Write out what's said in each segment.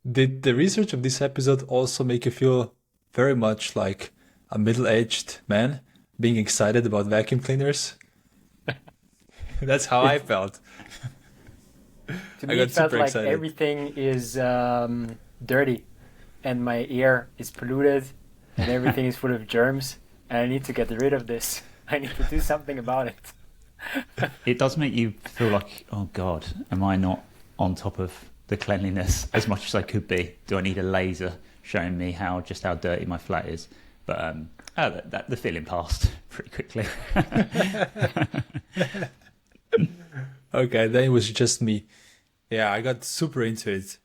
Did the research of this episode also make you feel very much like a middle-aged man being excited about vacuum cleaners? That's how I It felt. to I me it got felt super like excited. everything is dirty and my air is polluted and everything is full of germs and I need to get rid of this. I need to do something about it. It does make you feel like, oh God, am I not on top of the cleanliness as much as I could be? Do I need a laser showing me how dirty my flat is? But the feeling passed pretty quickly. Okay, then it was just me. Yeah, I got super into it.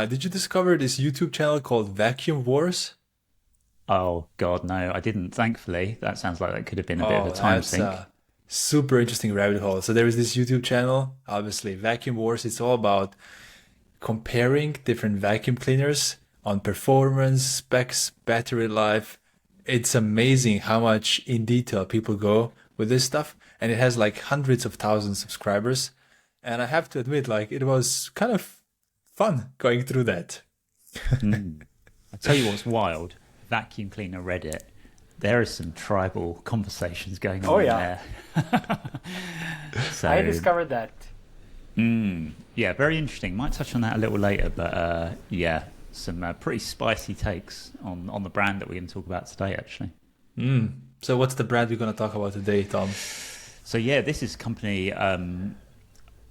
Did you discover this YouTube channel called Vacuum Wars? Oh God, no, I didn't. Thankfully, that sounds like that could have been a bit of a Oh, time that's sink. a super interesting rabbit hole. So there is this YouTube channel, obviously, Vacuum Wars. It's all about comparing different vacuum cleaners on performance, specs, battery life. It's amazing how much in detail people go with this stuff. And it has like hundreds of thousands of subscribers. And I have to admit, like, it was kind of fun going through that. Mm. I tell you what's wild: vacuum cleaner Reddit. There is some tribal conversations going Oh on in yeah, there. I So discovered that. yeah, very interesting. Might touch on that a little later, but yeah, some pretty spicy takes on the brand that we're going to talk about today, actually. So what's the brand we're going to talk about today, Tom? So yeah, this is a company.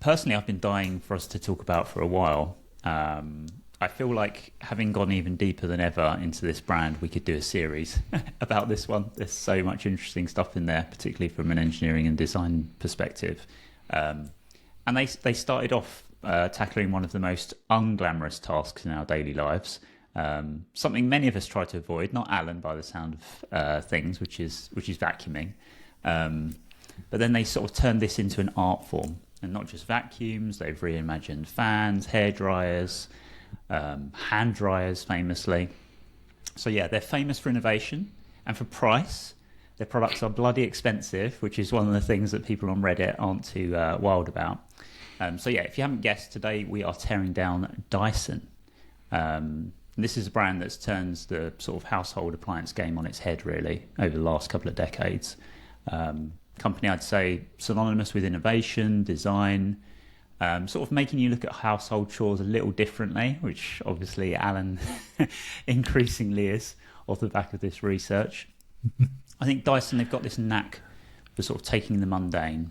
Personally, I've been dying for us to talk about for a while. I feel like having gone even deeper than ever into this brand, we could do a series about this one. There's so much interesting stuff in there, particularly from an engineering and design perspective. And they started off tackling one of the most unglamorous tasks in our daily lives. Something many of us try to avoid, not Alan by the sound of things, which is vacuuming. But then they sort of turned this into an art form, and not just vacuums. They've reimagined fans, hair dryers, hand dryers, famously. So yeah, they're famous for innovation and for price. Their products are bloody expensive, which is one of the things that people on Reddit aren't too wild about. So yeah, if you haven't guessed, today we are tearing down Dyson. This is a brand that's turned the sort of household appliance game on its head, really, over the last couple of decades. Company, I'd say, synonymous with innovation, design, sort of making you look at household chores a little differently, which obviously Alan increasingly is off the back of this research. I think Dyson, they've got this knack for sort of taking the mundane,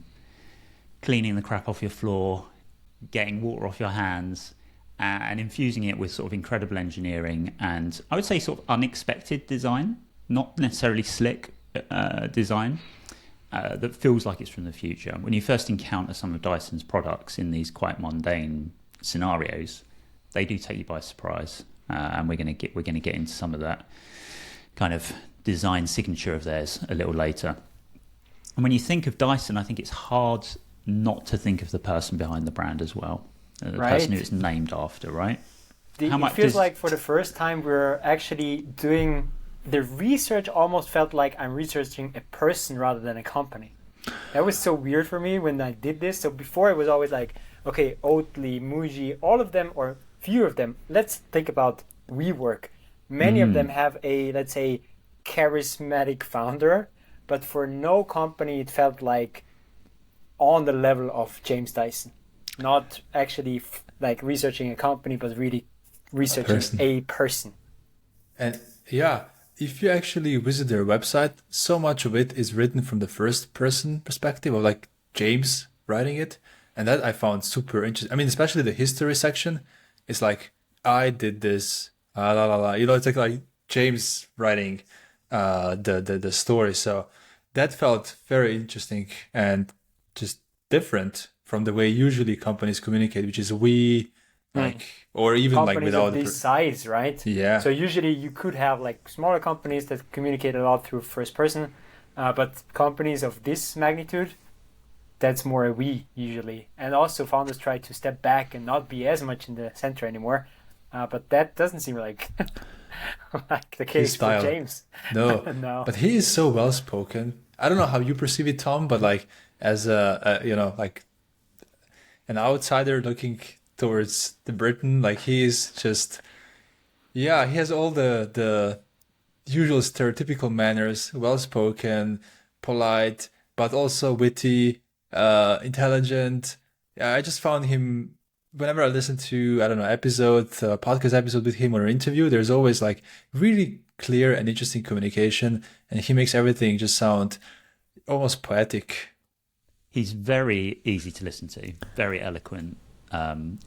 cleaning the crap off your floor, getting water off your hands, and infusing it with sort of incredible engineering and I would say sort of unexpected design, not necessarily slick design. That feels like it's from the future. When you first encounter some of Dyson's products in these quite mundane scenarios, they do take you by surprise, and we're going to get into some of that kind of design signature of theirs a little later. And when you think of Dyson, I think it's hard not to think of the person behind the brand as well, the person who Right? it's named after, right? How It much feels does like for the first time we're actually doing the research. Almost felt like I'm researching a person rather than a company. That was so weird for me when I did this. So before it was always like, okay, Oatly, Muji, all of them or few of them. Let's think about WeWork. Many of them have a, let's say, charismatic founder, but for no company it felt like on the level of James Dyson. Not actually like researching a company, but really A researching person. a person. And yeah, if you actually visit their website, so much of it is written from the first person perspective of like James writing it. And that I found super interesting. I mean, especially the history section. It's like, I did this, la la la. You know, it's like James writing the story. So that felt very interesting and just different from the way usually companies communicate, which is we, Hmm. like, or even like Companies of without, this size, right? yeah. So usually you could have like smaller companies that communicate a lot through first person, but companies of this magnitude, that's more a we usually. And also founders try to step back and not be as much in the center anymore. But that doesn't seem like like the His case for style. James. No, No. but he is so well spoken. I don't know how you perceive it, Tom, but like as like an outsider looking towards the Britain, like he is just Yeah, he has all the usual stereotypical manners, well spoken, polite, but also witty, intelligent. Yeah, I just found him whenever I listen to, I don't know, podcast episode with him or an interview, there's always like really clear and interesting communication, and he makes everything just sound almost poetic. He's very easy to listen to, very eloquent. When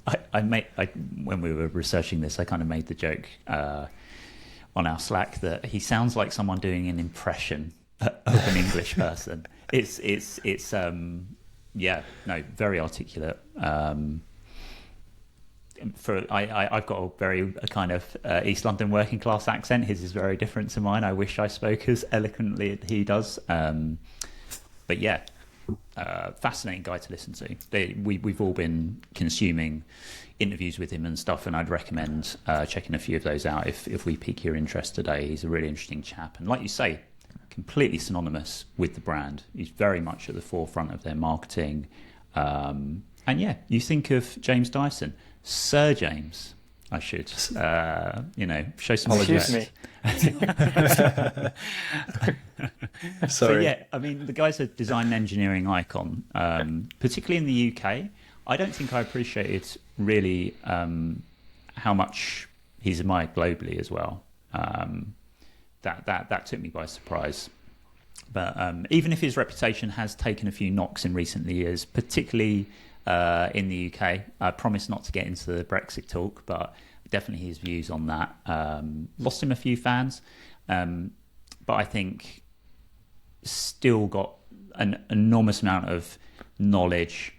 we were researching this, I kind of made the joke on our Slack that he sounds like someone doing an impression of an English person. Very articulate. I've got a kind of East London working class accent. His is very different to mine. I wish I spoke as eloquently as he does. But yeah, fascinating guy to listen to. We've all been consuming interviews with him and stuff, and I'd recommend checking a few of those out if we pique your interest today. He's a really interesting chap, and like you say, completely synonymous with the brand. He's very much at the forefront of their marketing. And yeah, you think of James Dyson, Sir James. I should, show some Excuse respect. me. Sorry. So yeah, I mean, the guy's a design and engineering icon, particularly in the UK. I don't think I appreciated really how much he's admired globally as well. That took me by surprise. But even if his reputation has taken a few knocks in recent years, particularly in the UK, I promise not to get into the Brexit talk, but definitely his views on that. Lost him a few fans, but I think still got an enormous amount of knowledge,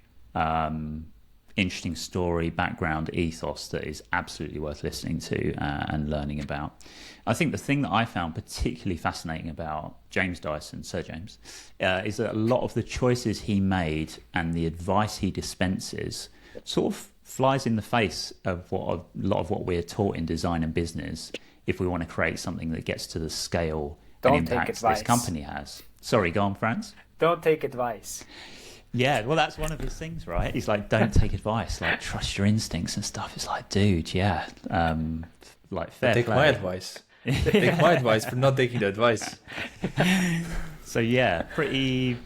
interesting story, background, ethos that is absolutely worth listening to and learning about. I think the thing that I found particularly fascinating about James Dyson, Sir James, is that a lot of the choices he made and the advice he dispenses sort of flies in the face of a lot of what we're taught in design and business if we want to create something that gets to the scale and impact this company has. Sorry, go on, Franz. Don't take advice. Yeah, well, that's one of his things, right? He's like, don't take advice, like trust your instincts and stuff. It's like, dude, yeah, like fair Take play. my advice. Take my advice for not taking the advice. So yeah, pretty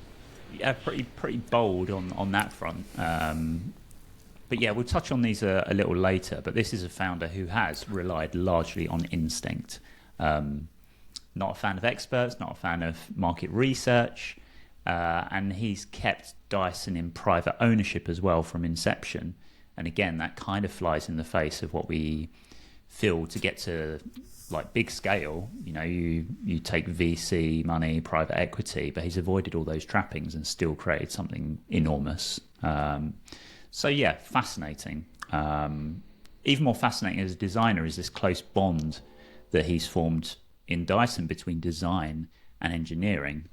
bold on that front. But yeah, we'll touch on these a little later. But this is a founder who has relied largely on instinct. Not a fan of experts, not a fan of market research. And he's kept Dyson in private ownership as well from inception. And again, that kind of flies in the face of what we feel to get to like big scale. You know, you take VC money, private equity, but he's avoided all those trappings and still created something enormous. So yeah, fascinating. Even more fascinating as a designer is this close bond that he's formed in Dyson between design and engineering,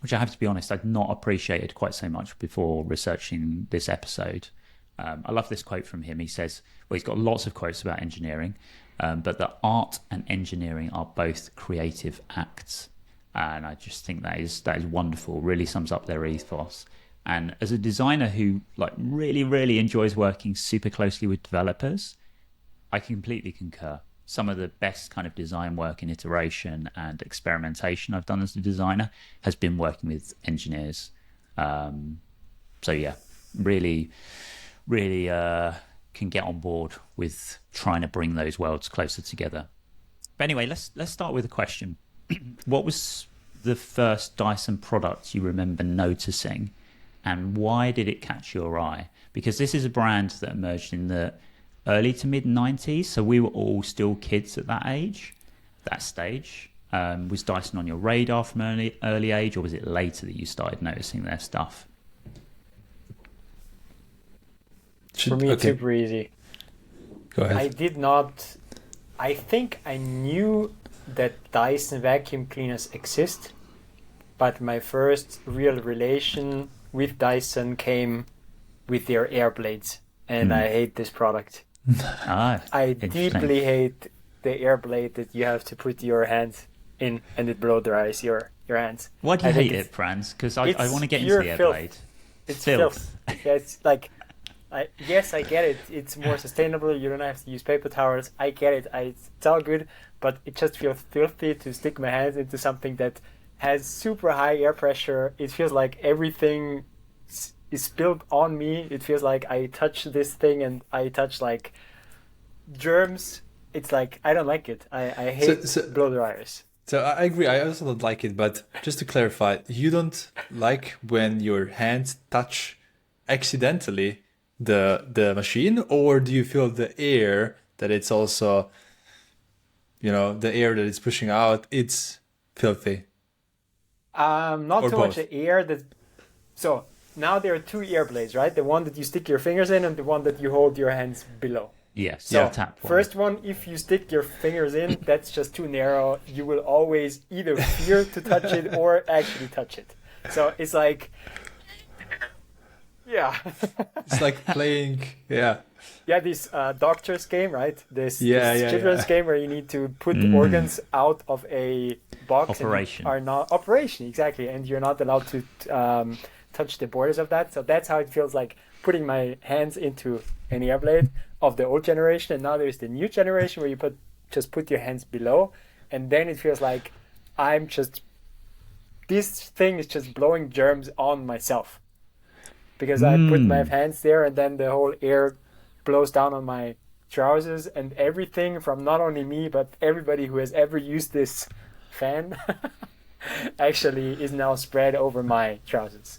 which I have to be honest, I'd not appreciated quite so much before researching this episode. I love this quote from him. He says, well, he's got lots of quotes about engineering, but that art and engineering are both creative acts. And I just think that is wonderful, really sums up their ethos. And as a designer who like really, really enjoys working super closely with developers, I completely concur. Some of the best kind of design work and iteration and experimentation I've done as a designer has been working with engineers. So yeah, really can get on board with trying to bring those worlds closer together. But anyway, let's start with a question. What was the first Dyson product you remember noticing, and why did it catch your eye? Because this is a brand that emerged in the early to mid 90s, so we were all still kids at that stage. Was Dyson on your radar from early age, or was it later that you started noticing their stuff? For me, it's super easy. Go ahead. I think I knew that Dyson vacuum cleaners exist, but my first real relation with Dyson came with their air blades, and I hate this product. I deeply hate the air blade that you have to put your hand in and it blow dries your hands. Why do you hate it, Franz? Because I want to get into the air blade. It's filth. Yeah, it's like Yes, I get it. It's more sustainable. You don't have to use paper towels. I get it. It's all good, but it just feels filthy to stick my hands into something that has super high air pressure. It feels like everything is spilled on me. It feels like I touch this thing and I touch like germs. It's like I don't like it. I hate blow dryers. So I agree. I also don't like it. But just to clarify, you don't like when your hands touch accidentally the machine, or do you feel the air that it's also, the air that it's pushing out, it's filthy? Not Or too much both? the air that. So now there are two air blades, right? The one that you stick your fingers in and the one that you hold your hands below. Yes. So Yeah. Tap one. first one, if you stick your fingers in, that's just too narrow. You will always either fear to touch it or actually touch it. So it's like, yeah. It's like playing, yeah. Yeah, this doctor's game, right? This Yeah. children's game where you need to put organs out of a box. Operation. And are not operation, exactly, and you're not allowed to touch the borders of that. So that's how it feels like putting my hands into an air blade of the old generation, and now there's the new generation where you just put your hands below, and then it feels like this thing is just blowing germs on myself because I put my hands there, and then the whole air blows down on my trousers, and everything from not only me but everybody who has ever used this fan actually is now spread over my trousers.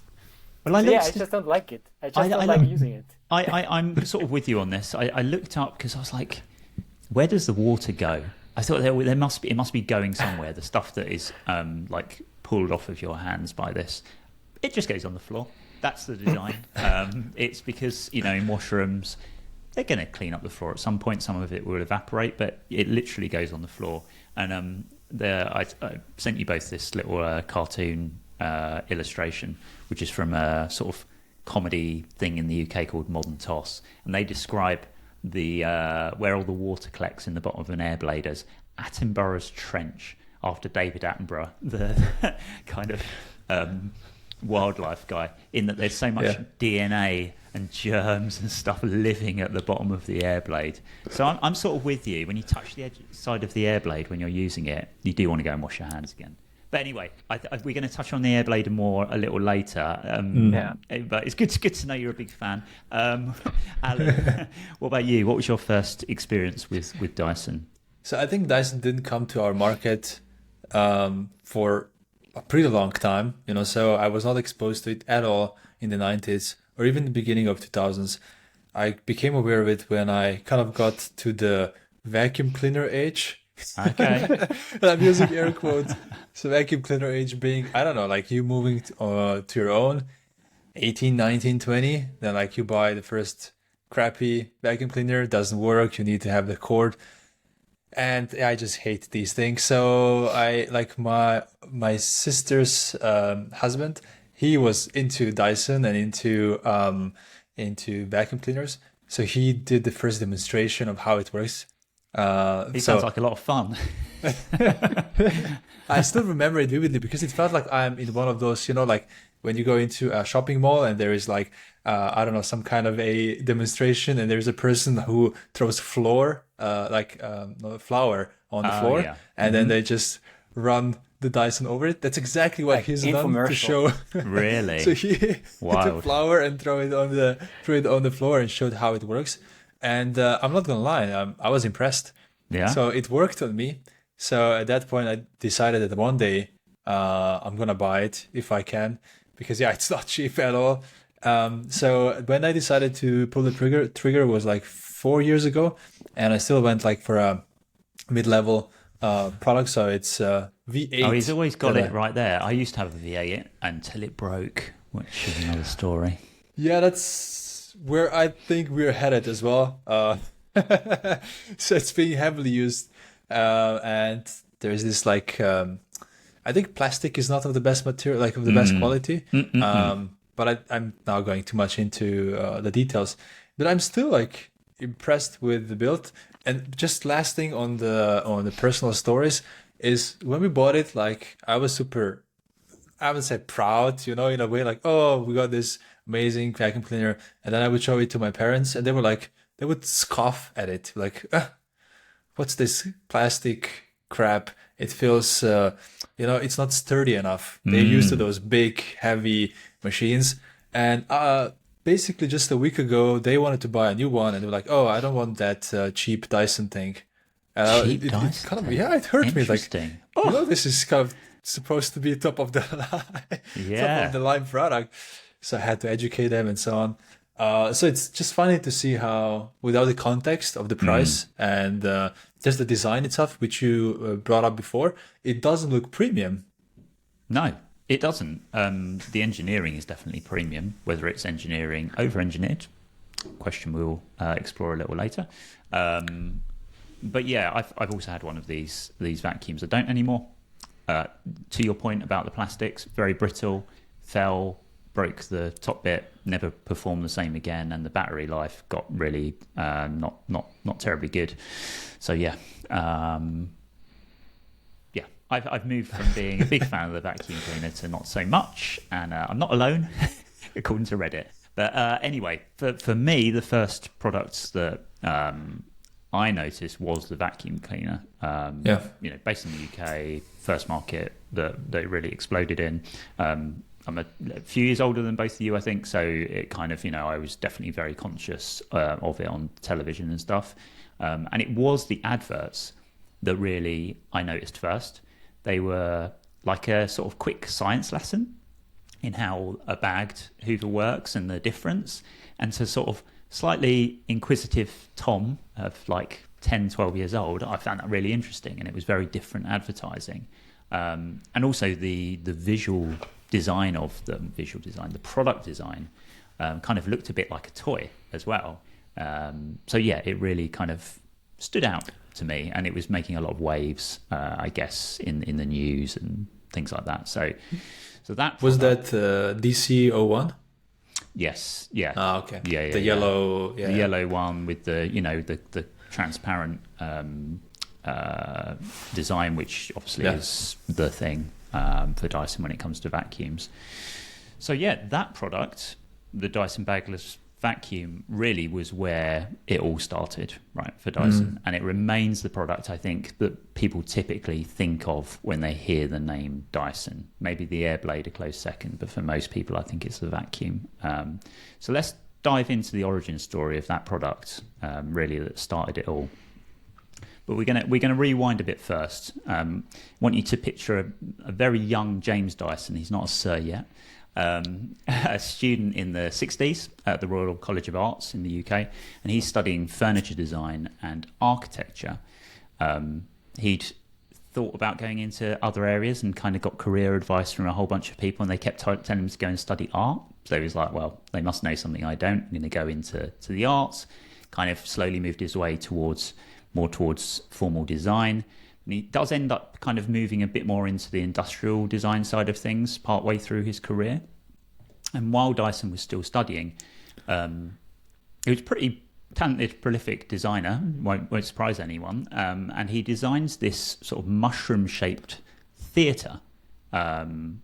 Well, I just don't like it. I just don't like using it. I'm sort of with you on this. I looked up because I was like, where does the water go? I thought it must be going somewhere. The stuff that is like pulled off of your hands by this, it just goes on the floor. That's the design. It's because in washrooms they're going to clean up the floor at some point. Some of it will evaporate, but it literally goes on the floor. And I sent you both this little cartoon illustration, which is from a sort of comedy thing in the UK called Modern Toss, and they describe the where all the water collects in the bottom of an air blade as Attenborough's Trench, after David Attenborough, the kind of wildlife guy, in that there's so much DNA and germs and stuff living at the bottom of the air blade. So I'm sort of with you. When you touch the side of the air blade when you're using it, you do want to go and wash your hands again. But anyway, we're going to touch on the air blade more a little later. But it's good to know you're a big fan. Alan, what about you? What was your first experience with Dyson? So I think Dyson didn't come to our market for a pretty long time, so I was not exposed to it at all in the 90s or even the beginning of 2000s. I became aware of it when I kind of got to the vacuum cleaner age. Okay. I'm using air quotes. So vacuum cleaner age being, I don't know, like you moving to your own 18, 19, 20, then like you buy the first crappy vacuum cleaner, doesn't work, you need to have the cord. And I just hate these things. So I like my sister's husband, he was into Dyson and into vacuum cleaners. So he did the first demonstration of how it works. Sounds like a lot of fun. I still remember it vividly because it felt like I'm in one of those, like when you go into a shopping mall and there is like, I don't know, some kind of a demonstration and there's a person who throws flour on the floor, yeah. And then they just run the Dyson over it. That's exactly what he's done to show. Really? So he took flour and threw it on the floor and showed how it works. And I'm not gonna lie, I was impressed. Yeah. So it worked on me. So at that point, I decided that one day I'm gonna buy it if I can, because it's not cheap at all. So when I decided to pull the trigger was like 4 years ago, and I still went like for a mid-level product. So it's V8. Oh, he's always got it right there. I used to have a V8 until it broke, which is another story. Yeah, that's where I think we're headed as well. So it's being heavily used, and there's this like I think plastic is not of the best material, like of the best quality. But I'm now going too much into the details. But I'm still like impressed with the build. And just last thing on the personal stories is when we bought it, like I was super I would say proud, in a way, like, oh, we got this amazing vacuum cleaner. And then I would show it to my parents, and they would scoff at it, like, what's this plastic crap? It feels, it's not sturdy enough. They're used to those big, heavy machines. And basically, just a week ago, they wanted to buy a new one, and they were like, "Oh, I don't want that cheap Dyson thing." Cheap It Dyson kind of, thing? it hurt me. Like, Interesting. this is kind of supposed to be top of the line, top of the line product. So I had to educate them and so on. So it's just funny to see how, without the context of the price and just the design itself, which you brought up before, it doesn't look premium. No, it doesn't. The engineering is definitely premium, whether it's engineering over-engineered, question we'll explore a little later. But yeah, I've also had one of these vacuums. I don't anymore. To your point about the plastics, very brittle, broke the top bit, never performed the same again, and the battery life got really not terribly good. So yeah. I've moved from being a big fan of the vacuum cleaner to not so much, and I'm not alone, according to Reddit. But anyway, for me, the first products that I noticed was the vacuum cleaner. Based in the UK, first market that they really exploded in. I'm a few years older than both of you, I think, so it kind of, I was definitely very conscious of it on television and stuff. And it was the adverts that really I noticed first. They were like a sort of quick science lesson in how a bagged Hoover works and the difference. And to sort of slightly inquisitive Tom of like 10, 12 years old, I found that really interesting, and it was very different advertising. And also the visual design the product design kind of looked a bit like a toy as well. So yeah, it really kind of stood out to me, and it was making a lot of waves, I guess, in the news and things like that. So that was that DC01. Yes, yeah. Okay. Yeah, the yellow, the yellow one with the the transparent design, which obviously is the thing for Dyson when it comes to vacuums. So yeah, that product, the Dyson bagless vacuum, really was where it all started, right, for Dyson. And it remains the product, I think, that people typically think of when they hear the name Dyson. Maybe the Airblade a close second, but for most people, I think it's the vacuum. So let's dive into the origin story of that product, really, that started it all. But we're gonna rewind a bit first. I want you to picture a very young James Dyson. He's not a sir yet. A student in the 60s at the Royal College of Arts in the UK, and he's studying furniture design and architecture. He'd thought about going into other areas and kind of got career advice from a whole bunch of people, and they kept telling him to go and study art. So he was like, well, they must know something I don't. I'm going to go into the arts. Kind of slowly moved his way more towards formal design. And he does end up kind of moving a bit more into the industrial design side of things partway through his career. And while Dyson was still studying, he was a pretty talented, prolific designer, won't surprise anyone. And he designs this sort of mushroom-shaped theatre,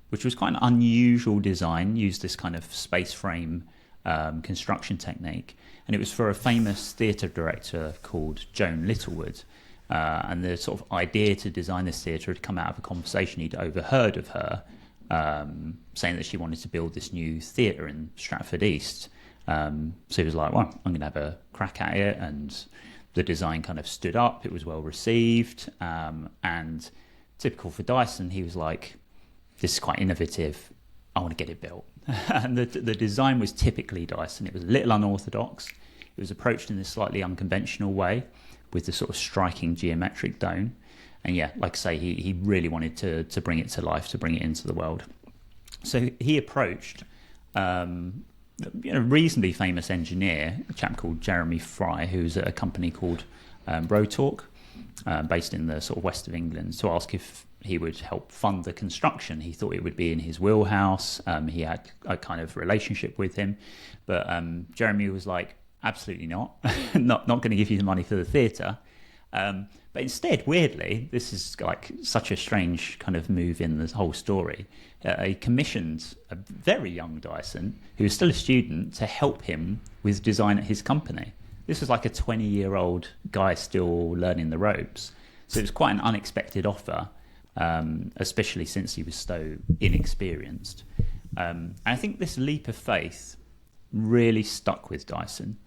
which was quite an unusual design, used this kind of space frame construction technique. And it was for a famous theatre director called Joan Littlewood. And the sort of idea to design this theatre had come out of a conversation he'd overheard of her, saying that she wanted to build this new theatre in Stratford East. So he was like, well, I'm going to have a crack at it. And the design kind of stood up. It was well received. And typical for Dyson, he was like, this is quite innovative. I want to get it built. And the design was typically Dyson. It was a little unorthodox. It was approached in this slightly unconventional way, with the sort of striking geometric dome. And yeah, like I say, he really wanted to bring it to life, to bring it into the world. So he approached a reasonably famous engineer, a chap called Jeremy Fry, who's at a company called Rotork, based in the sort of west of England, to ask if he would help fund the construction. He thought it would be in his wheelhouse. He had a kind of relationship with him. But Jeremy was like, absolutely not. not going to give you the money for the theatre. But instead, weirdly, this is like such a strange kind of move in this whole story. He commissioned a very young Dyson, who was still a student, to help him with design at his company. This was like a 20-year-old guy still learning the ropes. So it was quite an unexpected offer, especially since he was so inexperienced. And I think this leap of faith really stuck with Dyson.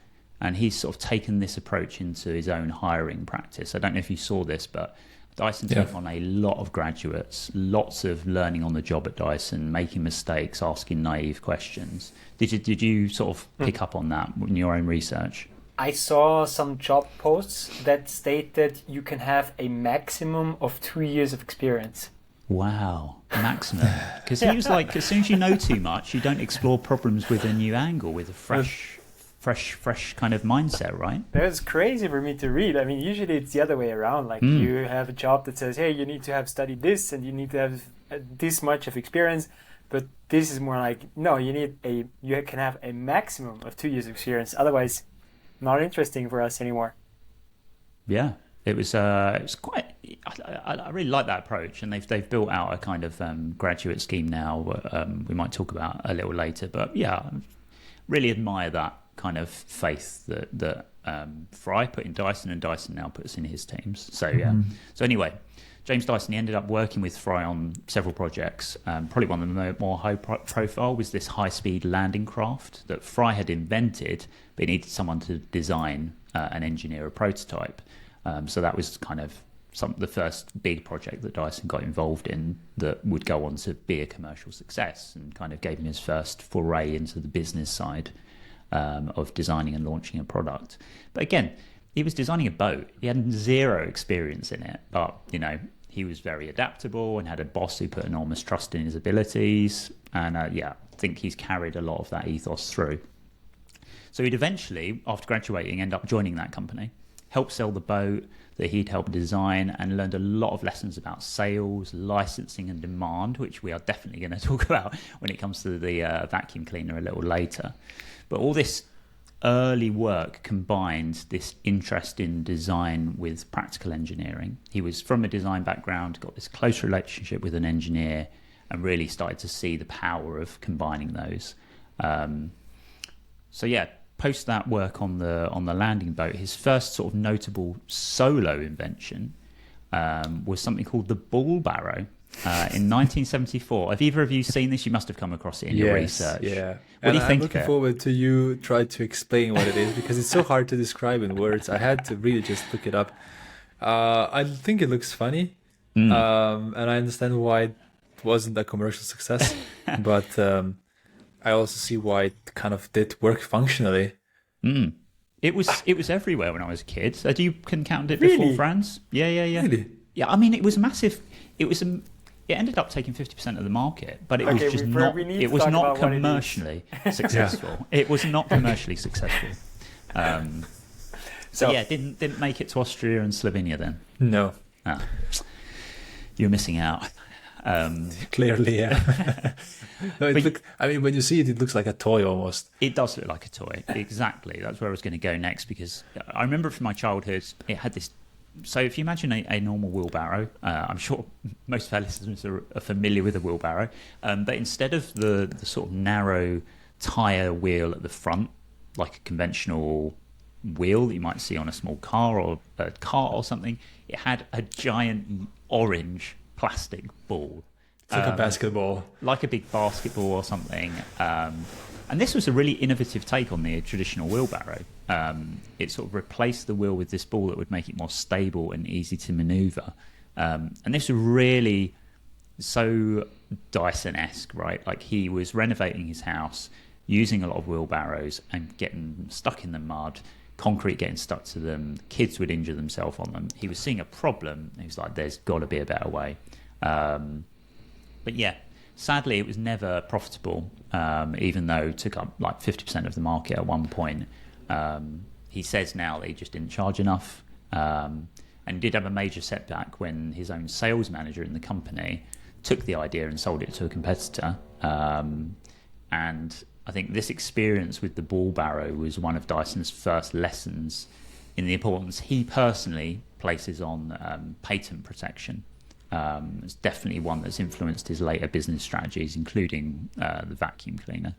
And he's sort of taken this approach into his own hiring practice. I don't know if you saw this, but Dyson took on a lot of graduates, lots of learning on the job at Dyson, making mistakes, asking naive questions. Did you sort of pick up on that in your own research? I saw some job posts that stated you can have a maximum of 2 years of experience. Wow, maximum. Because he was like, as soon as you know too much, you don't explore problems with a new angle, with a fresh kind of mindset, right? That was crazy for me to read. I mean, usually it's the other way around. Like you have a job that says, hey, you need to have studied this and you need to have this much of experience. But this is more like, no, you can have a maximum of 2 years of experience. Otherwise, not interesting for us anymore. Yeah, it was quite. I really like that approach, and they've built out a kind of graduate scheme now. We might talk about a little later, but yeah, really admire that kind of faith that Fry put in Dyson, and Dyson now puts in his teams. So yeah. So anyway, James Dyson, he ended up working with Fry on several projects. Probably one of the more high profile was this high-speed landing craft that Fry had invented, but he needed someone to design and engineer a prototype. So that was kind of the first big project that Dyson got involved in that would go on to be a commercial success, and kind of gave him his first foray into the business side of designing and launching a product. But again, he was designing a boat. He had zero experience in it, but he was very adaptable and had a boss who put enormous trust in his abilities. And I think he's carried a lot of that ethos through. So he'd eventually, after graduating, end up joining that company, helped sell the boat that he'd helped design, and learned a lot of lessons about sales, licensing and demand, which we are definitely going to talk about when it comes to the vacuum cleaner a little later. But all this early work combined this interest in design with practical engineering. He was from a design background, got this close relationship with an engineer, and really started to see the power of combining those. Post that work on the landing boat, his first sort of notable solo invention was something called the wheelbarrow. In 1974. Have either of you seen this? You must have come across it in your research. Yeah. What do you think? I'm looking forward to you try to explain what it is, because it's so hard to describe in words. I had to really just look it up. I think it looks funny, and I understand why it wasn't a commercial success, but I also see why it kind of did work functionally. It was everywhere when I was a kid. So you can count it Really? before Franz? Yeah. Really? Yeah, I mean, it was massive. It ended up taking 50% of the market, but it was just not. It was not commercially successful. It was not commercially successful. So yeah, didn't make it to Austria and Slovenia then. No. You're missing out. Clearly, yeah. No, when you see it, it looks like a toy almost. It does look like a toy. Exactly. That's where I was going to go next, because I remember from my childhood, it had this. So if you imagine a normal wheelbarrow, I'm sure most of our listeners are familiar with a wheelbarrow, but instead of the sort of narrow tyre wheel at the front, like a conventional wheel that you might see on a small car or a cart or something, it had a giant orange plastic ball. It's like a basketball. Like a big basketball or something. And this was a really innovative take on the traditional wheelbarrow. It sort of replaced the wheel with this ball that would make it more stable and easy to maneuver. And this was really so Dyson-esque, right? Like, he was renovating his house, using a lot of wheelbarrows and getting stuck in the mud, concrete getting stuck to them, kids would injure themselves on them. He was seeing a problem. He was like, there's got to be a better way. But yeah, sadly, it was never profitable, even though it took up like 50% of the market at one point. He says now that he just didn't charge enough, and did have a major setback when his own sales manager in the company took the idea and sold it to a competitor. And I think this experience with the wheelbarrow was one of Dyson's first lessons in the importance he personally places on patent protection. It's definitely one that's influenced his later business strategies, including the vacuum cleaner.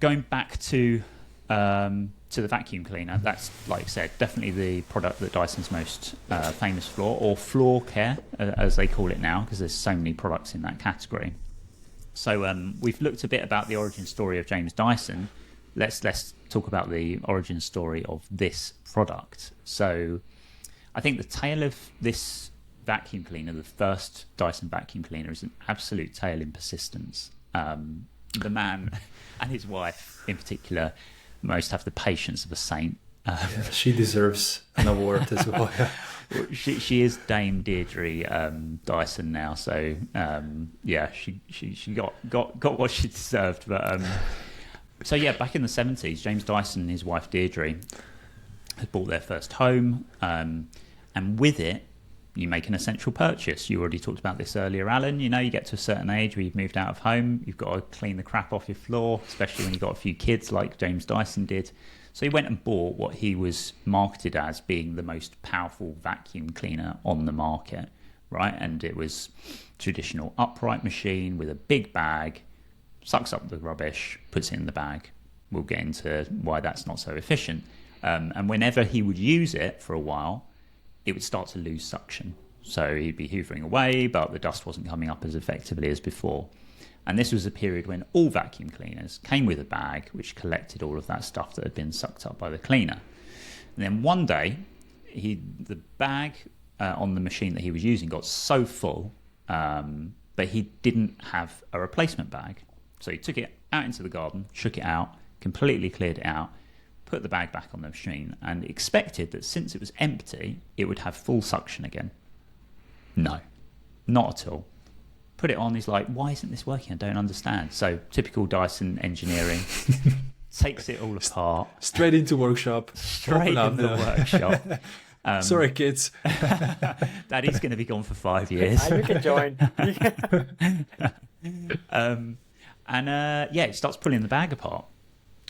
Going back to the vacuum cleaner, that's, like I said, definitely the product that Dyson's most famous for, or floor care, as they call it now, because there's so many products in that category. So we've looked a bit about the origin story of James Dyson. Let's talk about the origin story of this product. So I think the tale of this vacuum cleaner, the first Dyson vacuum cleaner, is an absolute tale in persistence. The man and his wife in particular most have the patience of a saint. She deserves an award as well. She is Dame Deirdre Dyson now, so she got what she deserved. But back in the 70s, James Dyson and his wife Deirdre had bought their first home, and with it, you make an essential purchase. You already talked about this earlier, Alen. You get to a certain age where you've moved out of home, you've got to clean the crap off your floor, especially when you've got a few kids like James Dyson did. So he went and bought what he was marketed as being the most powerful vacuum cleaner on the market, right? And it was traditional upright machine with a big bag, sucks up the rubbish, puts it in the bag. We'll get into why that's not so efficient. And whenever he would use it for a while, it would start to lose suction. So he'd be hoovering away, but the dust wasn't coming up as effectively as before. And this was a period when all vacuum cleaners came with a bag which collected all of that stuff that had been sucked up by the cleaner. And then one day, the bag on the machine that he was using got so full, but he didn't have a replacement bag. So he took it out into the garden, shook it out, completely cleared it out, put the bag back on the machine, and expected that since it was empty, it would have full suction again. No, not at all. Put it on, he's like, why isn't this working? I don't understand. So typical Dyson engineering, takes it all apart. Straight into workshop. Straight in the workshop. Sorry, kids. Daddy's going to be gone for 5 years. You can join. It starts pulling the bag apart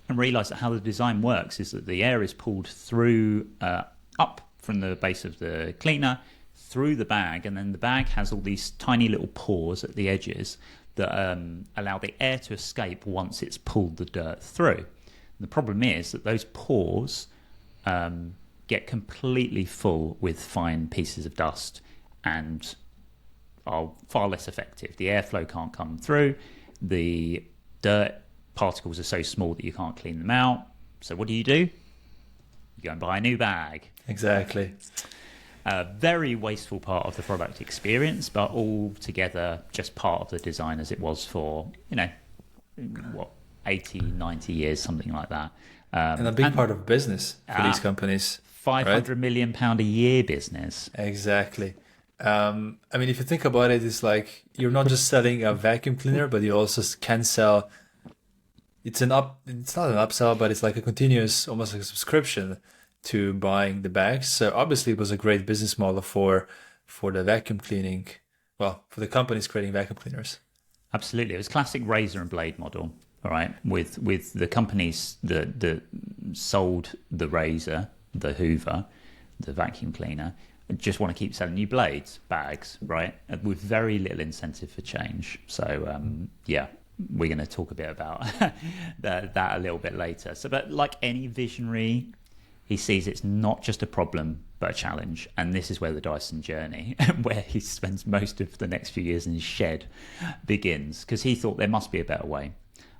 and realise that how the design works is that the air is pulled through up from the base of the cleaner through the bag, and then the bag has all these tiny little pores at the edges that allow the air to escape once it's pulled the dirt through. And the problem is that those pores get completely full with fine pieces of dust and are far less effective. The airflow can't come through. The dirt particles are so small that you can't clean them out. So what do? You go and buy a new bag. Exactly. A very wasteful part of the product experience, but altogether just part of the design as it was for, 80, 90 years, something like that. And a big part of business for these companies. £500 million a year business. Exactly. If you think about it, it's like you're not just selling a vacuum cleaner, but you also can sell. It's not an upsell, but it's like a continuous, almost like a subscription to buying the bags. So obviously, it was a great business model for the vacuum cleaning. Well, for the companies creating vacuum cleaners. Absolutely, it was classic razor and blade model. All right, with the companies that sold the razor, the Hoover, the vacuum cleaner, just want to keep selling you bags, right? With very little incentive for change. So, we're going to talk a bit about that a little bit later. So, but like any visionary, he sees it's not just a problem, but a challenge. And this is where the Dyson journey, where he spends most of the next few years in his shed, begins. Because he thought there must be a better way.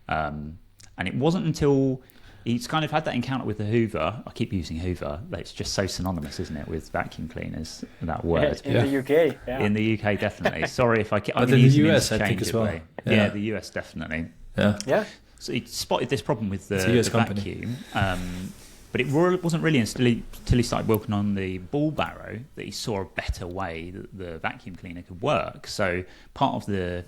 And it wasn't until he's kind of had that encounter with the Hoover. I keep using Hoover. It's just so synonymous, isn't it, with vacuum cleaners, that word. In the UK, yeah. In the UK, definitely. Sorry if I'm in the US, I think, as well. Yeah, the US, definitely. Yeah. So he spotted this problem with the vacuum. But it wasn't really until he started working on the ball barrow that he saw a better way that the vacuum cleaner could work. So part of the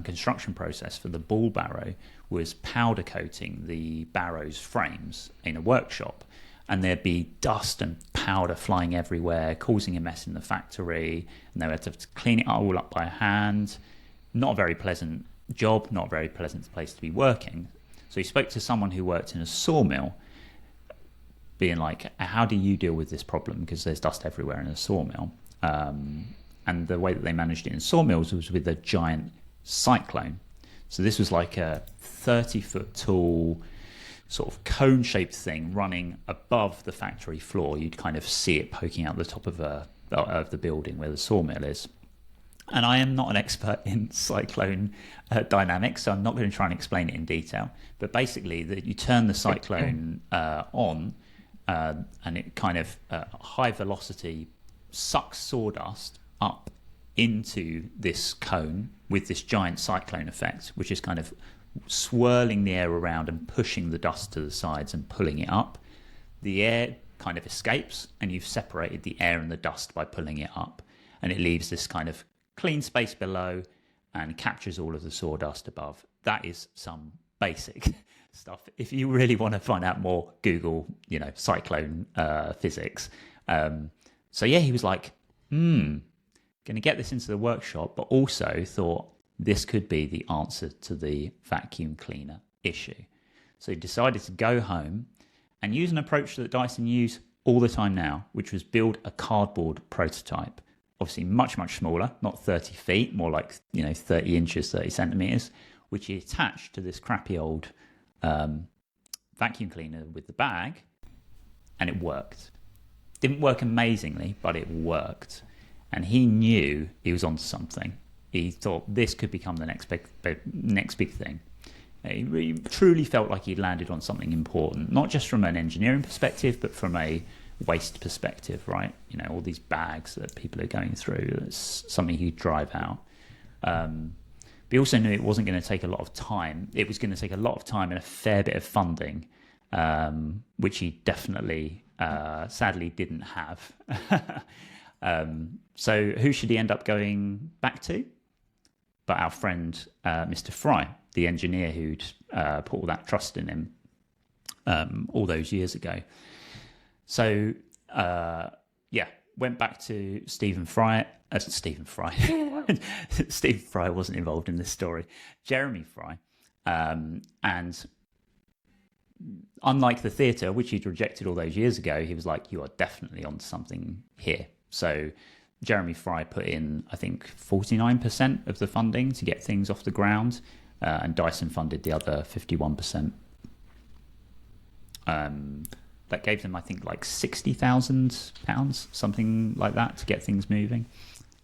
construction process for the ball barrow was powder coating the barrow's frames in a workshop, and there'd be dust and powder flying everywhere, causing a mess in the factory, and they had to clean it all up by hand. Not a very pleasant job, not a very pleasant place to be working. So he spoke to someone who worked in a sawmill, being like, how do you deal with this problem? Because there's dust everywhere in a sawmill. And the way that they managed it in sawmills was with a giant cyclone. So this was like a 30-foot tall sort of cone-shaped thing running above the factory floor. You'd kind of see it poking out the top of the building where the sawmill is. And I am not an expert in cyclone dynamics, so I'm not going to try and explain it in detail. But basically, you turn the cyclone on, and it kind of high velocity sucks sawdust up into this cone with this giant cyclone effect, which is kind of swirling the air around and pushing the dust to the sides and pulling it up. The air kind of escapes, and you've separated the air and the dust by pulling it up, and it leaves this kind of clean space below and captures all of the sawdust above. That is some basic stuff. If you really want to find out more, Google, cyclone physics. So yeah, he was like, going to get this into the workshop, but also thought this could be the answer to the vacuum cleaner issue. So he decided to go home and use an approach that Dyson use all the time now, which was build a cardboard prototype. Obviously much, much smaller, not 30 feet, more like 30 inches, 30 centimeters, which he attached to this crappy old vacuum cleaner with the bag, and it worked. Didn't work amazingly, but it worked. And he knew he was onto something. He thought this could become the next big thing. He really, truly felt like he'd landed on something important, not just from an engineering perspective, but from a waste perspective, right? All these bags that people are going through, it's something he'd drive out. But he also knew it wasn't going to take a lot of time. It was going to take a lot of time and a fair bit of funding, which he definitely, sadly, didn't have. So who should he end up going back to? But our friend, Mr. Fry, the engineer who'd put all that trust in him all those years ago. So, went back to Stephen Fry. Stephen Fry. Stephen Fry wasn't involved in this story. Jeremy Fry. And unlike the theatre, which he'd rejected all those years ago, he was like, you are definitely onto something here. So Jeremy Fry put in, I think, 49% of the funding to get things off the ground, and Dyson funded the other 51%. That gave them, I think, like £60,000, something like that, to get things moving.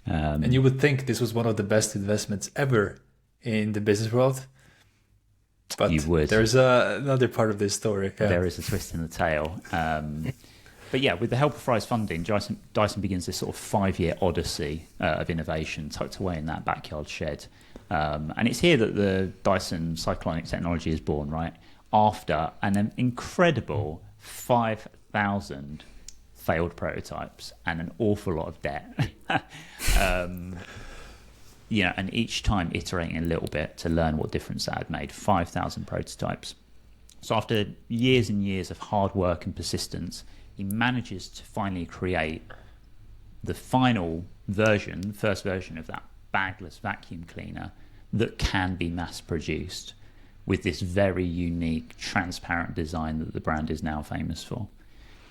And you would think this was one of the best investments ever in the business world. But you would. There's another part of this story. Yeah. There is a twist in the tail. But yeah, with the help of Fry's funding, Dyson begins this sort of 5-year odyssey of innovation tucked away in that backyard shed. And it's here that the Dyson cyclonic technology is born, right? After an incredible 5,000 failed prototypes and an awful lot of debt. And each time iterating a little bit to learn what difference that had made. 5,000 prototypes. So after years and years of hard work and persistence, he manages to finally create the first version of that bagless vacuum cleaner that can be mass produced with this very unique, transparent design that the brand is now famous for.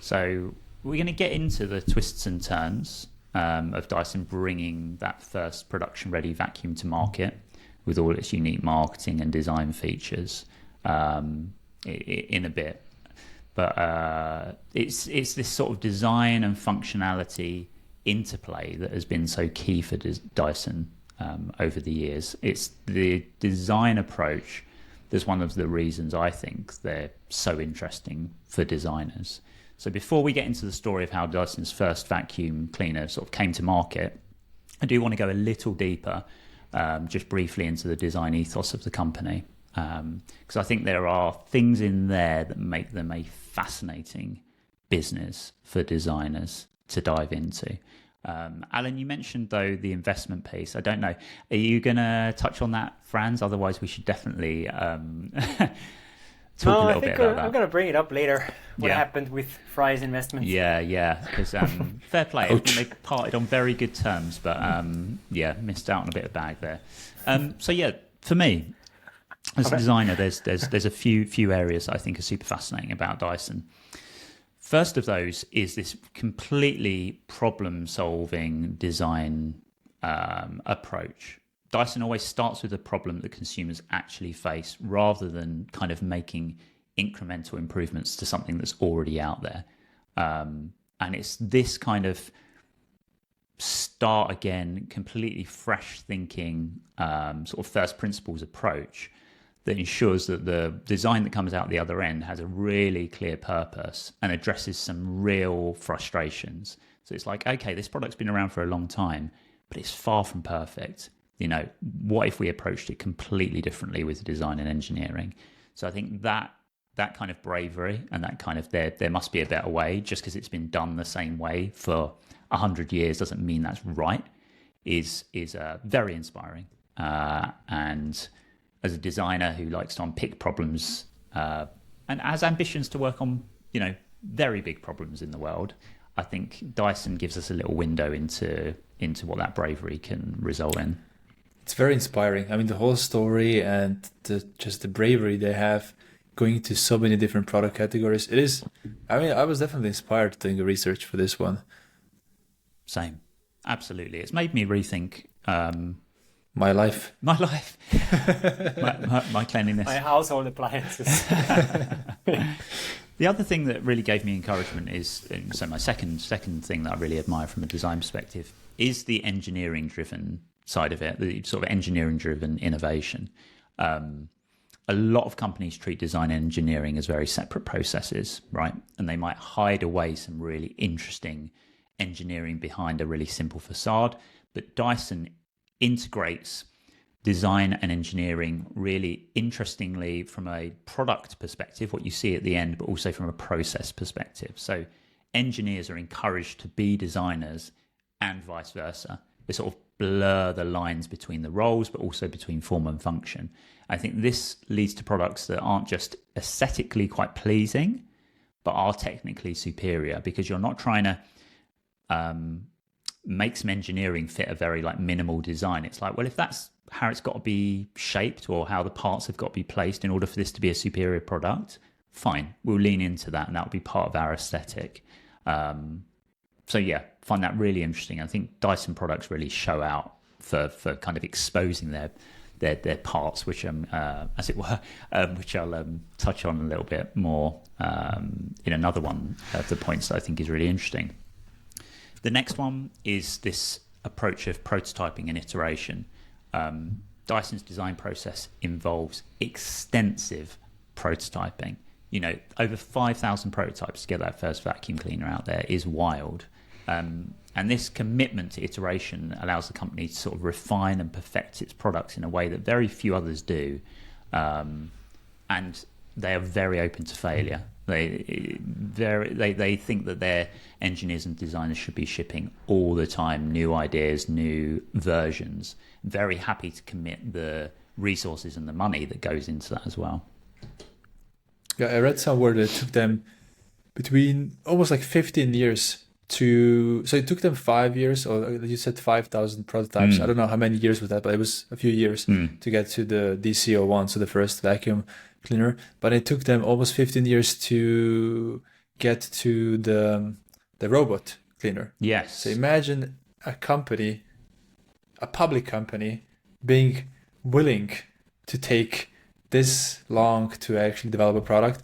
So we're going to get into the twists and turns of Dyson bringing that first production-ready vacuum to market with all its unique marketing and design features in a bit. But it's this sort of design and functionality interplay that has been so key for Dyson over the years. It's the design approach that's one of the reasons I think they're so interesting for designers. So before we get into the story of how Dyson's first vacuum cleaner sort of came to market, I do want to go a little deeper, just briefly, into the design ethos of the company. Because I think there are things in there that make them a fascinating business for designers to dive into. Alen, you mentioned, though, the investment piece. I don't know. Are you going to touch on that, Franz? Otherwise, we should definitely talk a little bit about that. I'm going to bring it up later, what happened with Fry's investments. Yeah. Because fair play. They parted on very good terms, but missed out on a bit of bag there. For me, as a designer, there's a few areas that I think are super fascinating about Dyson. First of those is this completely problem-solving design approach. Dyson always starts with a problem that consumers actually face rather than kind of making incremental improvements to something that's already out there. And it's this kind of start again, completely fresh thinking, sort of first principles approach that ensures that the design that comes out the other end has a really clear purpose and addresses some real frustrations. So it's like, okay, this product's been around for a long time, but it's far from perfect. You know, what if we approached it completely differently with design and engineering? So I think that kind of bravery and that kind of there must be a better way, just because it's been done the same way for 100 years doesn't mean that's right, is very inspiring. And as a designer who likes to unpick problems and has ambitions to work on, you know, very big problems in the world, I think Dyson gives us a little window into what that bravery can result in. It's very inspiring. I mean, the whole story and just the bravery they have going into so many different product categories. It is, I mean, I was definitely inspired doing the research for this one. Same. Absolutely. It's made me rethink my life, my cleanliness, my household appliances. The other thing that really gave me encouragement is, so my second thing that I really admire from a design perspective is the engineering-driven side of it, the sort of engineering-driven innovation. A lot of companies treat design and engineering as very separate processes, right? And they might hide away some really interesting engineering behind a really simple facade. But Dyson integrates design and engineering really interestingly from a product perspective, what you see at the end, but also from a process perspective. So engineers are encouraged to be designers and vice versa. They sort of blur the lines between the roles, but also between form and function. I think this leads to products that aren't just aesthetically quite pleasing, but are technically superior, because you're not trying to make some engineering fit a very like minimal design. It's like, well, if that's how it's got to be shaped or how the parts have got to be placed in order for this to be a superior product, fine, we'll lean into that and that'll be part of our aesthetic. So yeah, find that really interesting. I think Dyson products really show out for kind of exposing their parts, which as it were, which I'll touch on a little bit more in another one of the points that I think is really interesting. The next one is this approach of prototyping and iteration. Dyson's design process involves extensive prototyping. You know, over 5,000 prototypes to get that first vacuum cleaner out there is wild. And this commitment to iteration allows the company to sort of refine and perfect its products in a way that very few others do. And they are very open to failure. They think that their engineers and designers should be shipping all the time new ideas, new versions. Very happy to commit the resources and the money that goes into that as well. Yeah, I read somewhere that it took them between almost like 15 years so it took them 5 years, or you said 5,000 prototypes. I don't know how many years was that, but it was a few years to get to the DC01, so the first vacuum cleaner. But it took them almost 15 years to get to the robot cleaner. Yes. So imagine a company, a public company, being willing to take this long to actually develop a product.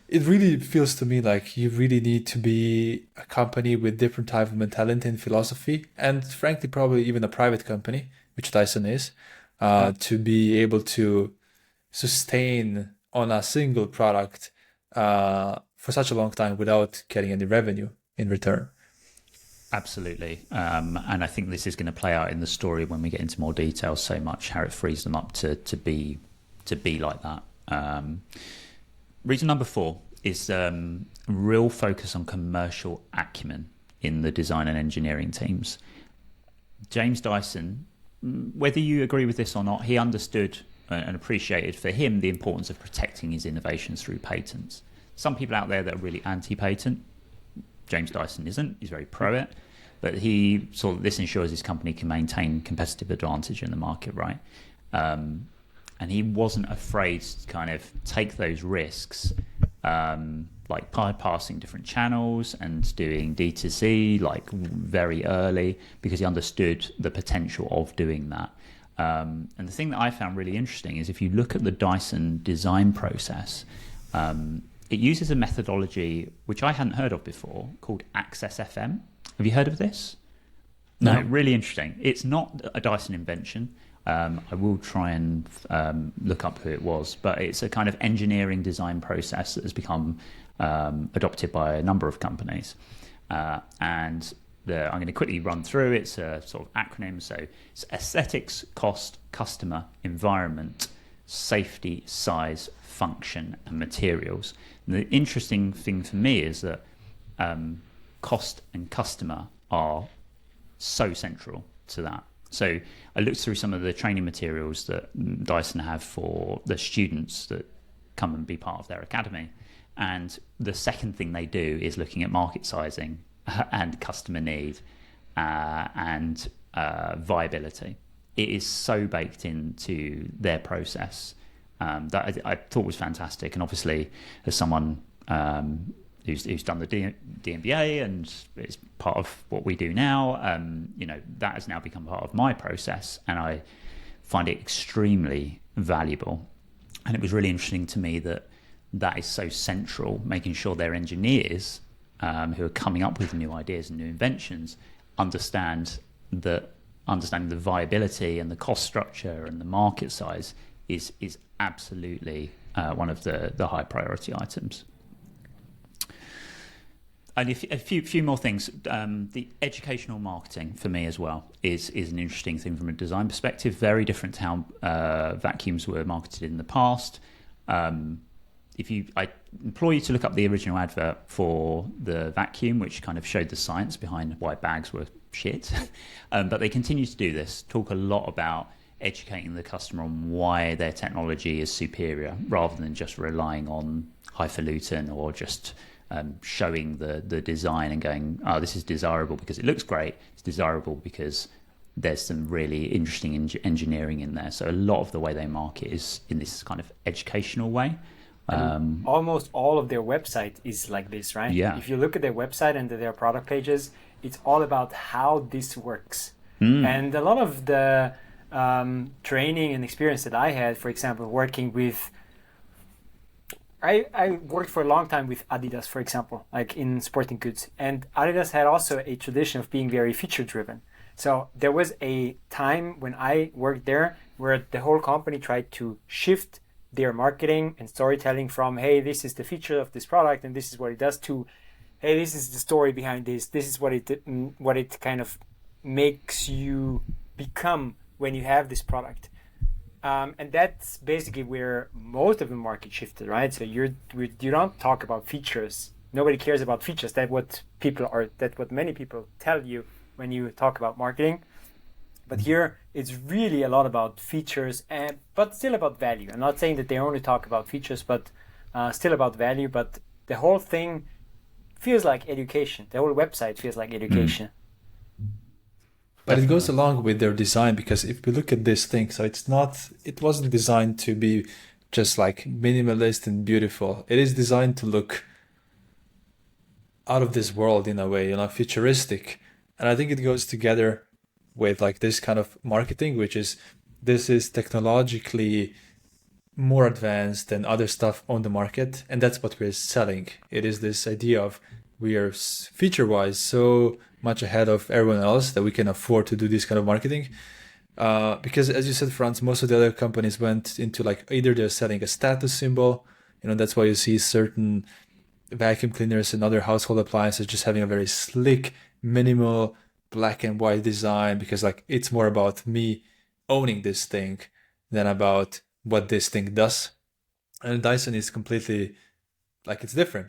It really feels to me like you really need to be a company with different type of mentality and philosophy, and frankly, probably even a private company, which Dyson is, to be able to sustain on a single product for such a long time without getting any revenue in return. Absolutely. And I think this is going to play out in the story when we get into more detail so much, how it frees them up to be like that. Reason number 4 is real focus on commercial acumen in the design and engineering teams. James Dyson, whether you agree with this or not, he understood and appreciated for him the importance of protecting his innovations through patents. Some people out there that are really anti-patent. James Dyson isn't. He's very pro it. But he saw that this ensures his company can maintain competitive advantage in the market, right? And he wasn't afraid to kind of take those risks like bypassing different channels and doing D2C like very early because he understood the potential of doing that. And the thing that I found really interesting is if you look at the Dyson design process, it uses a methodology which I hadn't heard of before called Access FM. Have you heard of this? No, really interesting. It's not a Dyson invention. I will try and look up who it was, but it's a kind of engineering design process that has become adopted by a number of companies. I'm going to quickly run through. It's a sort of acronym. So it's aesthetics, cost, customer, environment, safety, size, function, and materials. And the interesting thing for me is that cost and customer are so central to that. So I looked through some of the training materials that Dyson have for the students that come and be part of their academy. And the second thing they do is looking at market sizing and customer need and viability. It is so baked into their process that I thought was fantastic. And obviously, as someone who's done the DMBA and it's part of what we do now, that has now become part of my process, and I find it extremely valuable. And it was really interesting to me that is so central, making sure their engineers who are coming up with new ideas and new inventions understanding the viability and the cost structure and the market size is absolutely one of the high priority items. And a few more things. The educational marketing for me as well is an interesting thing from a design perspective. Very different to how vacuums were marketed in the past. I implore you to look up the original advert for the vacuum, which kind of showed the science behind why bags were shit. But they continue to do this, talk a lot about educating the customer on why their technology is superior, rather than just relying on highfalutin or just showing the design and going, oh, this is desirable because it looks great. It's desirable because there's some really interesting engineering in there. So a lot of the way they market is in this kind of educational way. Almost all of their website is like this, right? Yeah. If you look at their website and their product pages, it's all about how this works. And a lot of the training and experience that I had, for example, working with I worked for a long time with Adidas, for example, like in sporting goods. And Adidas had also a tradition of being very feature driven. So there was a time when I worked there where the whole company tried to shift their marketing and storytelling from, hey, this is the feature of this product and this is what it does, to, hey, this is the story behind this. This is what it kind of makes you become when you have this product. And that's basically where most of the market shifted, right? So you don't talk about features. Nobody cares about features. That's what many people tell you when you talk about marketing. But here it's really a lot about features, but still about value. I'm not saying that they only talk about features, but still about value. But the whole thing feels like education. The whole website feels like education. But it goes along with their design, because if we look at this thing, so it wasn't designed to be just like minimalist and beautiful. It is designed to look out of this world in a way, futuristic. And I think it goes together with like this kind of marketing, this is technologically more advanced than other stuff on the market. And that's what we're selling. It is this idea of we are feature-wise so much ahead of everyone else that we can afford to do this kind of marketing. Because as you said, Franz, most of the other companies went into like either they're selling a status symbol, that's why you see certain vacuum cleaners and other household appliances just having a very slick, minimal, black and white design, because like it's more about me owning this thing than about what this thing does. And Dyson is completely like, it's different,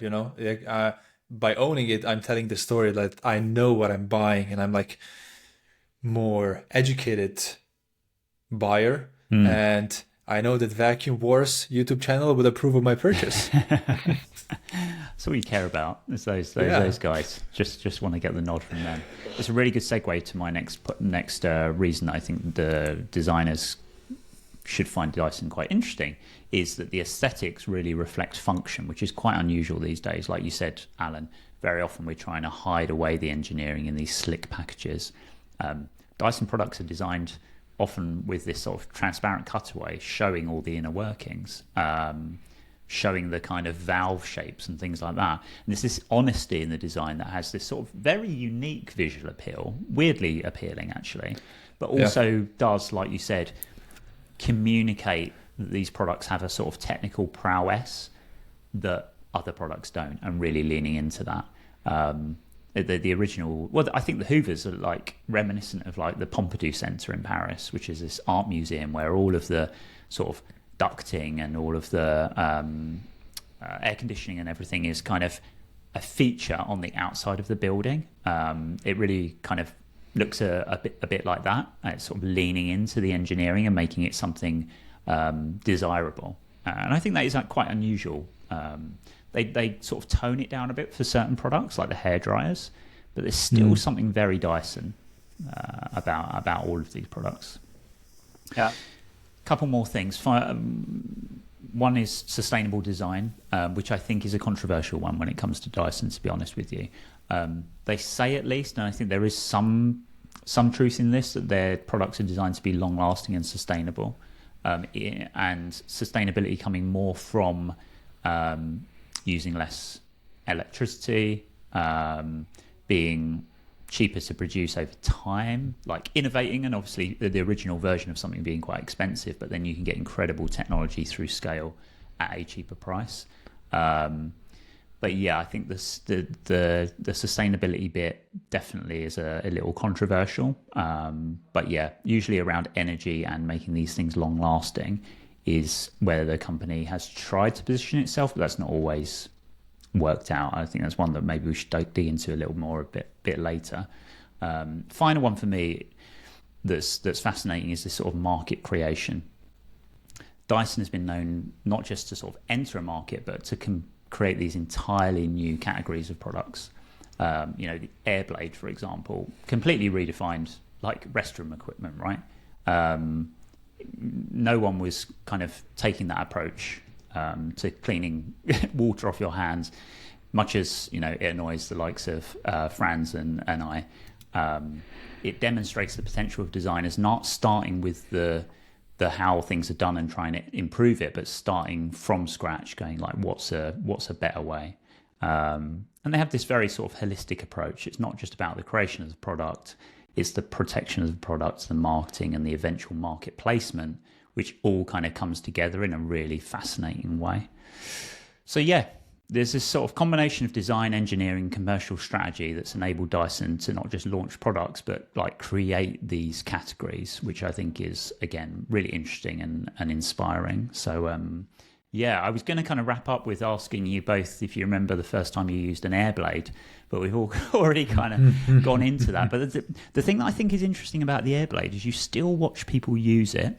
by owning it, I'm telling the story that I know what I'm buying, and I'm like more educated buyer. And I know that Vacuum Wars YouTube channel would approve of my purchase. That's all you care about, is those guys. Just want to get the nod from them. It's a really good segue to my next reason I think the designers should find Dyson quite interesting is that the aesthetics really reflect function, which is quite unusual these days. Like you said, Alan, very often we're trying to hide away the engineering in these slick packages. Dyson products are designed often with this sort of transparent cutaway showing all the inner workings, showing the kind of valve shapes and things like that. And there's this honesty in the design that has this sort of very unique visual appeal, weirdly appealing actually, but also does, like you said, communicate that these products have a sort of technical prowess that other products don't, and really leaning into that. The original, well, I think the Hoovers are like reminiscent of like the Pompidou Centre in Paris, which is this art museum where all of the sort of ducting and all of the air conditioning and everything is kind of a feature on the outside of the building. It really kind of looks a bit like that. It's sort of leaning into the engineering and making it something desirable. And I think that is quite unusual. They sort of tone it down a bit for certain products like the hair dryers, but there's still something very Dyson about all of these products. Yeah. Couple more things. One is sustainable design, which I think is a controversial one when it comes to Dyson, to be honest with you. They say, at least, and I think there is some truth in this, that their products are designed to be long lasting and sustainable, and sustainability coming more from using less electricity, being cheaper to produce over time, like innovating, and obviously the original version of something being quite expensive, but then you can get incredible technology through scale at a cheaper price. But yeah, I think the sustainability bit definitely is a little controversial. But yeah, usually around energy and making these things long lasting is where the company has tried to position itself, but that's not always worked out. I think that's one that maybe we should dig into a little more a bit later. Final one for me that's fascinating is this sort of market creation. Dyson has been known not just to sort of enter a market, but to create these entirely new categories of products. The Airblade, for example, completely redefined like restroom equipment, right? No one was kind of taking that approach to cleaning water off your hands, much as it annoys the likes of Franz and I. It demonstrates the potential of designers not starting with the how things are done and trying to improve it, but starting from scratch, going like, what's a better way? And they have this very sort of holistic approach. It's not just about the creation of the product, it's the protection of the product, the marketing, and the eventual market placement, which all kind of comes together in a really fascinating way. So yeah, there's this sort of combination of design, engineering, commercial strategy that's enabled Dyson to not just launch products, but like create these categories, which I think is, again, really interesting and inspiring. So yeah, I was going to kind of wrap up with asking you both if you remember the first time you used an Airblade, but we've all already kind of gone into that. But the thing that I think is interesting about the Airblade is you still watch people use it.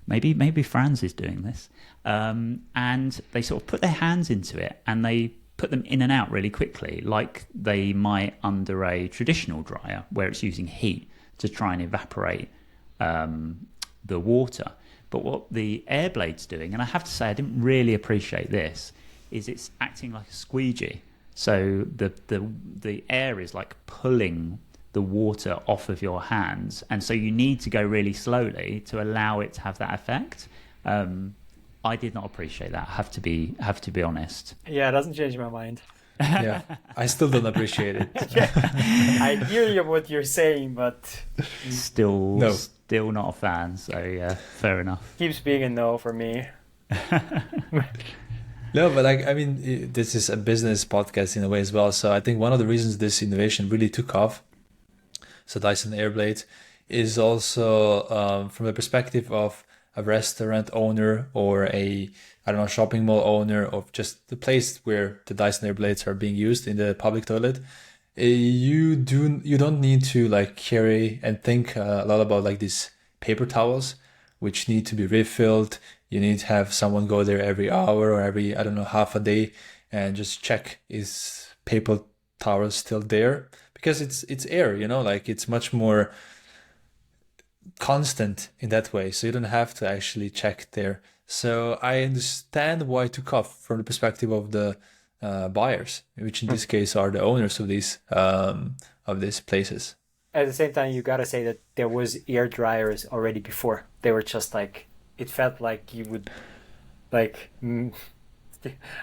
Maybe Franz is doing this, and they sort of put their hands into it and they put them in and out really quickly, like they might under a traditional dryer where it's using heat to try and evaporate the water. But what the Airblade's doing, and I have to say I didn't really appreciate this, is it's acting like a squeegee. So the air is like pulling the water off of your hands, and so you need to go really slowly to allow it to have that effect. I did not appreciate that. I have to be honest. Yeah, it doesn't change my mind. Yeah, I still don't appreciate it. I hear you what you're saying, but still not a fan. So yeah, fair enough. Keeps being a no for me. No, but like, I mean, this is a business podcast in a way as well. So I think one of the reasons this innovation really took off, so Dyson Airblade, is also from the perspective of a restaurant owner or a, I don't know, shopping mall owner, of just the place where the Dyson Airblades are being used in the public toilet. You don't need to like carry and think a lot about like these paper towels, which need to be refilled. You need to have someone go there every hour or every, I don't know, half a day and just check, is paper towel still there? Because it's air, like it's much more constant in that way, so you don't have to actually check there. So I understand why it took off from the perspective of the buyers, which in this case are the owners of these places. At the same time, you gotta say that there was air dryers already before. They were just like, it felt like you would like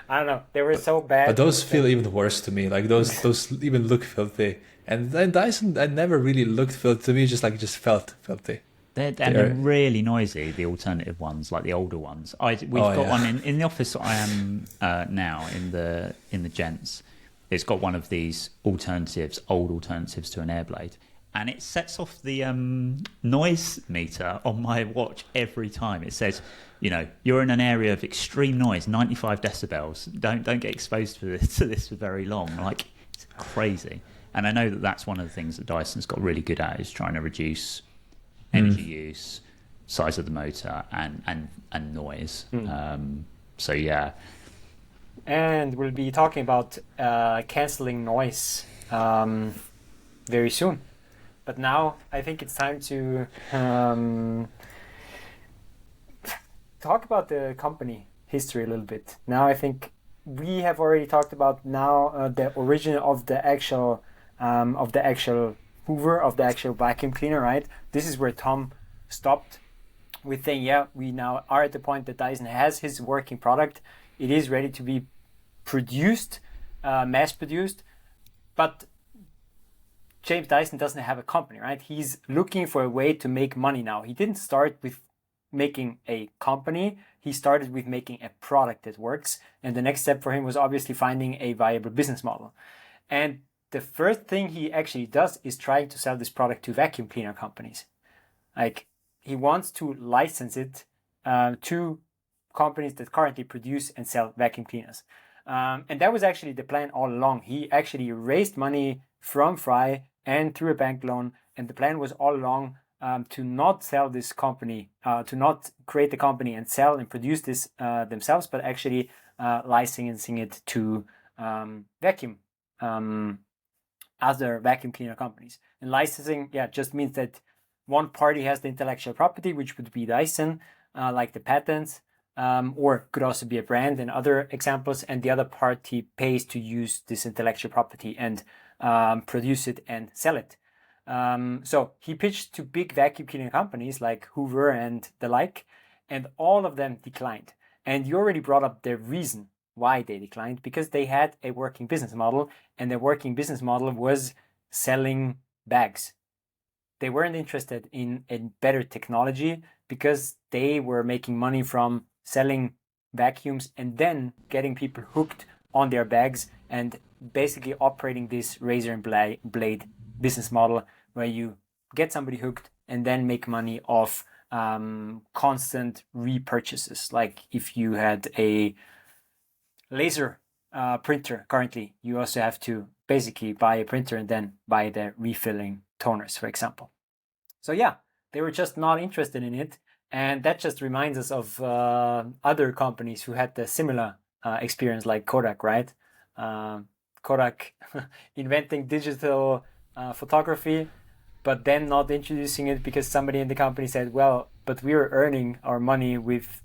I don't know, they were so bad. But those feel even worse to me. Like those even look filthy. And then Dyson, I never really looked filthy to me. Just felt filthy. They're really noisy. The alternative ones, like the older ones. We've got one in the office I am now in the gents. It's got one of these old alternatives to an Airblade, and it sets off the noise meter on my watch every time. It says, you're in an area of extreme noise, 95 decibels. Don't get exposed to this for very long. Like, it's crazy. And I know that that's one of the things that Dyson's got really good at, is trying to reduce energy use, size of the motor, and noise. So yeah. And we'll be talking about cancelling noise very soon. But now I think it's time to talk about the company history a little bit. Now I think we have already talked about the origin of the actual Hoover, of the actual vacuum cleaner, right? This is where Tom stopped with saying, yeah, we now are at the point that Dyson has his working product. It is ready to be produced, mass produced, but James Dyson doesn't have a company, right? He's looking for a way to make money now. He didn't start with making a company. He started with making a product that works. And the next step for him was obviously finding a viable business model. And the first thing he actually does is trying to sell this product to vacuum cleaner companies. Like, he wants to license it to companies that currently produce and sell vacuum cleaners. And that was actually the plan all along. He actually raised money from Fry and through a bank loan. And the plan was all along to not sell this company, to not create the company and sell and produce this themselves, but actually licensing it to other vacuum cleaner companies. And licensing, just means that one party has the intellectual property, which would be Dyson, like the patents, or could also be a brand and other examples, and the other party pays to use this intellectual property and produce it and sell it. So he pitched to big vacuum cleaning companies like Hoover and the like, and all of them declined. And you already brought up the reason why they declined, because they had a working business model, and their working business model was selling bags. They weren't interested in a better technology because they were making money from selling vacuums and then getting people hooked on their bags, and basically operating this razor and blade business model where you get somebody hooked and then make money off constant repurchases. Like if you had a laser printer currently, you also have to basically buy a printer and then buy the refilling toners, for example. So yeah, they were just not interested in it. And that just reminds us of other companies who had the similar experience, like Kodak, right? Kodak inventing digital photography, but then not introducing it because somebody in the company said, well, but we are earning our money with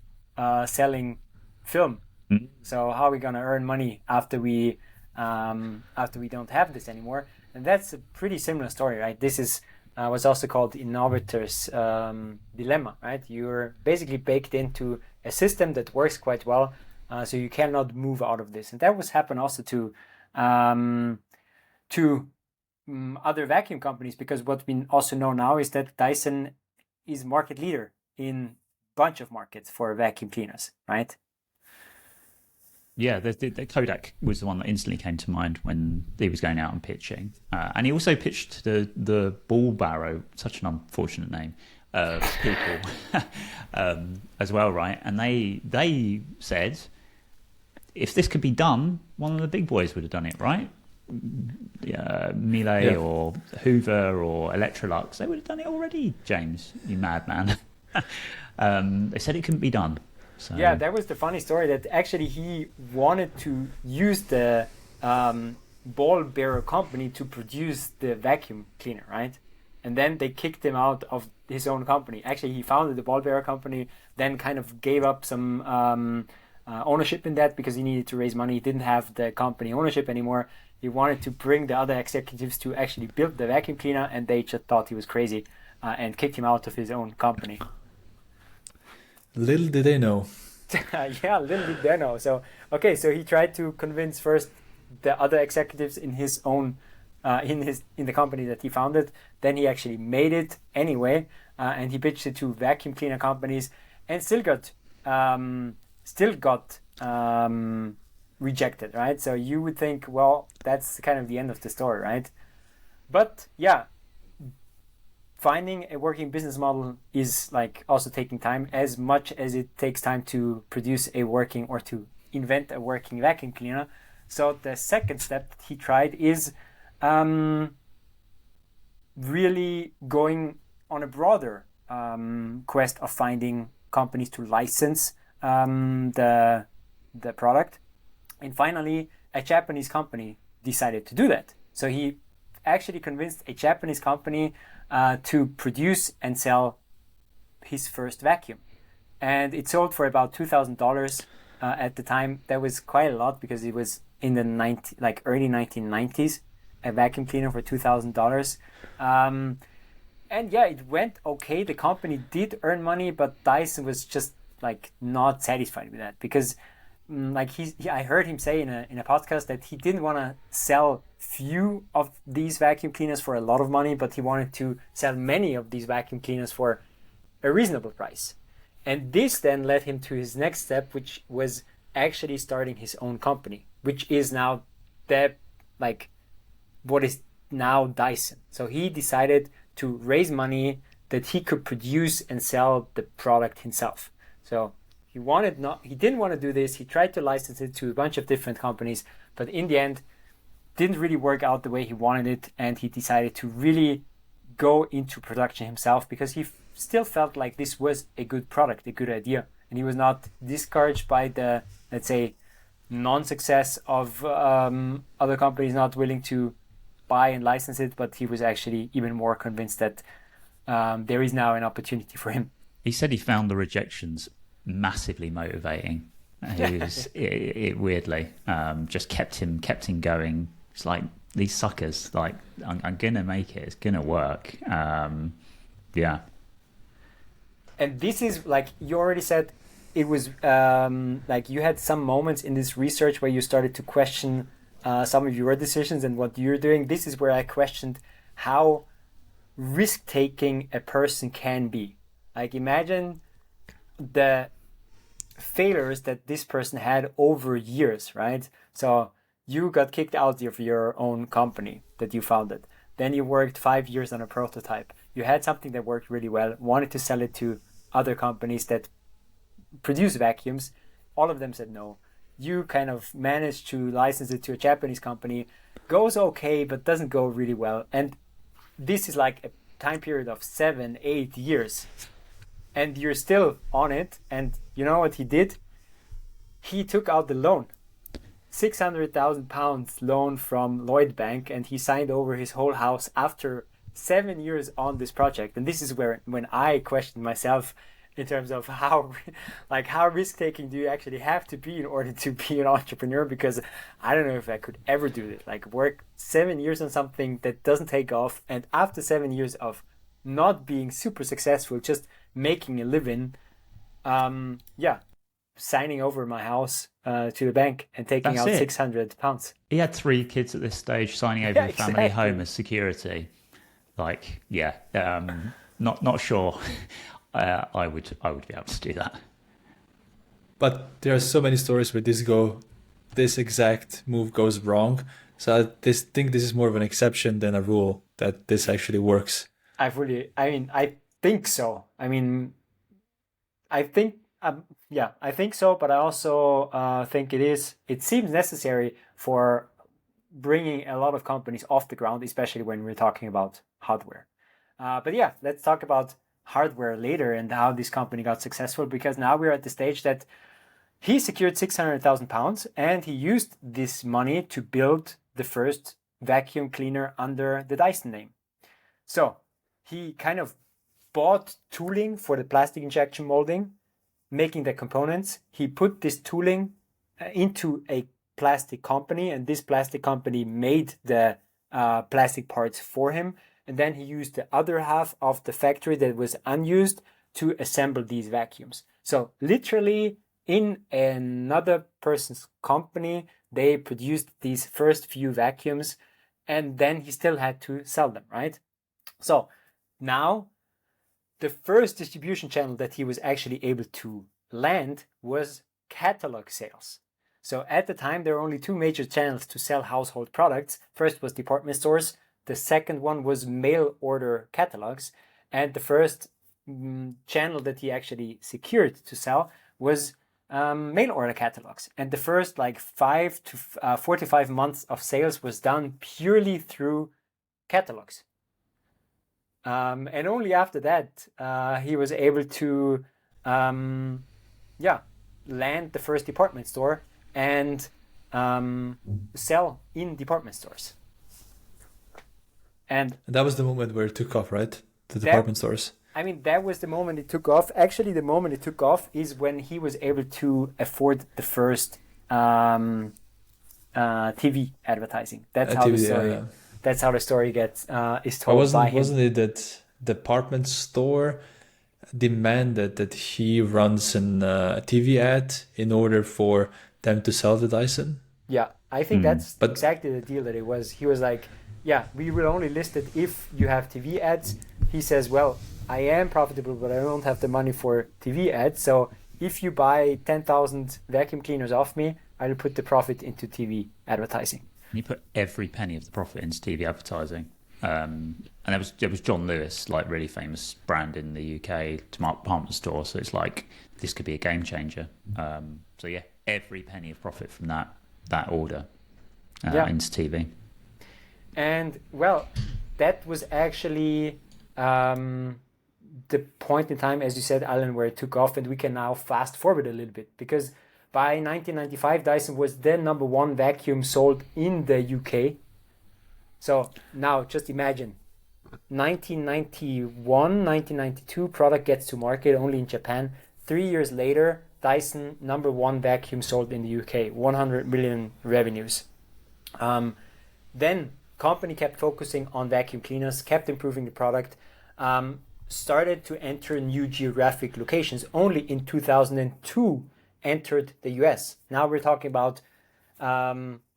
selling film. Mm-hmm. So how are we going to earn money after we don't have this anymore? And that's a pretty similar story, right? This is was also called the innovator's dilemma, right? You're basically baked into a system that works quite well, so you cannot move out of this. And that was happen also to other vacuum companies, because what we also know now is that Dyson is market leader in a bunch of markets for vacuum cleaners, right? Yeah, the Kodak was the one that instantly came to mind when he was going out and pitching. And he also pitched the wheelbarrow, such an unfortunate name, people as well, right? And they said, if this could be done, one of the big boys would have done it, right? Miele or Hoover or Electrolux, they would have done it already, James, you madman. They said it couldn't be done. So. Yeah, that was the funny story, that actually he wanted to use the ball bearer company to produce the vacuum cleaner, right? And then they kicked him out of his own company. Actually, he founded the ball bearer company, then kind of gave up some ownership in that because he needed to raise money. He didn't have the company ownership anymore. He wanted to bring the other executives to actually build the vacuum cleaner, and they just thought he was crazy and kicked him out of his own company. Little did they know. Yeah, little did they know. So he tried to convince first the other executives in his own in the company that he founded. Then he actually made it anyway, and he pitched it to vacuum cleaner companies, and still got rejected, right? So you would think, well, that's kind of the end of the story, right? But yeah, finding a working business model is like also taking time, as much as it takes time to produce a working or to invent a working vacuum cleaner. So the second step that he tried is really going on a broader quest of finding companies to license the product. And finally, a Japanese company decided to do that. So he actually convinced a Japanese company to produce and sell his first vacuum. And it sold for about $2,000 at the time. That was quite a lot because it was in the early 1990s, a vacuum cleaner for $2,000. And yeah, it went okay. The company did earn money, but Dyson was just like not satisfied with that because I heard him say in a podcast that he didn't want to sell few of these vacuum cleaners for a lot of money, but he wanted to sell many of these vacuum cleaners for a reasonable price. And this then led him to his next step, which was actually starting his own company, which is now what is now Dyson. So he decided to raise money that he could produce and sell the product himself. So he didn't want to do this. He tried to license it to a bunch of different companies, but in the end, didn't really work out the way he wanted it, and he decided to really go into production himself because he still felt like this was a good product, a good idea, and he was not discouraged by the, let's say, non-success of other companies not willing to buy and license it, but he was actually even more convinced that there is now an opportunity for him. He said he found the rejections massively motivating. It weirdly just kept him going. It's like, these suckers, like, I'm gonna make it, it's gonna work. Yeah. And this is like you already said, it was like you had some moments in this research where you started to question some of your decisions and what you're doing. This is where I questioned how risk-taking a person can be. Like, imagine the failures that this person had over years, right? So you got kicked out of your own company that you founded. Then you worked 5 years on a prototype. You had something that worked really well, wanted to sell it to other companies that produce vacuums. All of them said no. You kind of managed to license it to a Japanese company. Goes okay, but doesn't go really well. And this is like a time period of 7-8 years. And you're still on it. And you know what he did? He took out the loan. £600,000 loan from Lloyd Bank, and he signed over his whole house after 7 years on this project. And this is when I questioned myself in terms of how risk-taking do you actually have to be in order to be an entrepreneur, because I don't know if I could ever do it. Like, work 7 years on something that doesn't take off, and after 7 years of not being super successful, just making a living, signing over my house to the bank and taking That's out it. £600. He had 3 kids at this stage, signing over the family exactly. home as security. Like, not sure. I would be able to do that. But there are so many stories where this exact move goes wrong. So I think this is more of an exception than a rule that this actually works. I think so. I think so, but I also think it seems necessary for bringing a lot of companies off the ground, especially when we're talking about hardware. But yeah, let's talk about hardware later and how this company got successful, because now we're at the stage that he secured £600,000 and he used this money to build the first vacuum cleaner under the Dyson name. So he kind of bought tooling for the plastic injection molding, making the components. He put this tooling into a plastic company, and this plastic company made the plastic parts for him. And then he used the other half of the factory that was unused to assemble these vacuums. So literally in another person's company, they produced these first few vacuums, and then he still had to sell them, right? So now the first distribution channel that he was actually able to land was catalog sales. So at the time, there were only two major channels to sell household products. First was department stores. The second one was mail order catalogs. And the first channel that he actually secured to sell was mail order catalogs. And the first 5 to 45 months of sales was done purely through catalogs. And only after that, he was able to land the first department store and sell in department stores. And that was the moment where it took off, right? The department stores. I mean, that was the moment it took off. Actually, the moment it took off is when he was able to afford the first TV advertising. That's how the story. Yeah. That's how the story is told by him. Wasn't it that department store demanded that he runs a TV ad in order for them to sell the Dyson? Yeah, I think that's exactly the deal that it was. He was like, yeah, we will only list it if you have TV ads. He says, well, I am profitable, but I don't have the money for TV ads. So if you buy 10,000 vacuum cleaners off me, I'll put the profit into TV advertising. He put every penny of the profit into TV advertising. And there was John Lewis, really famous brand in the UK department store. So it's like, this could be a game changer. So yeah, every penny of profit from that order into TV. And well, that was actually the point in time, as you said, Alen, where it took off, and we can now fast forward a little bit, because by 1995, Dyson was the number one vacuum sold in the UK. So now just imagine 1991, 1992 product gets to market only in Japan. 3 years later, Dyson number one vacuum sold in the UK, 100 million revenues. Then company kept focusing on vacuum cleaners, kept improving the product, started to enter new geographic locations. Only in 2002 entered the US. Now we're talking about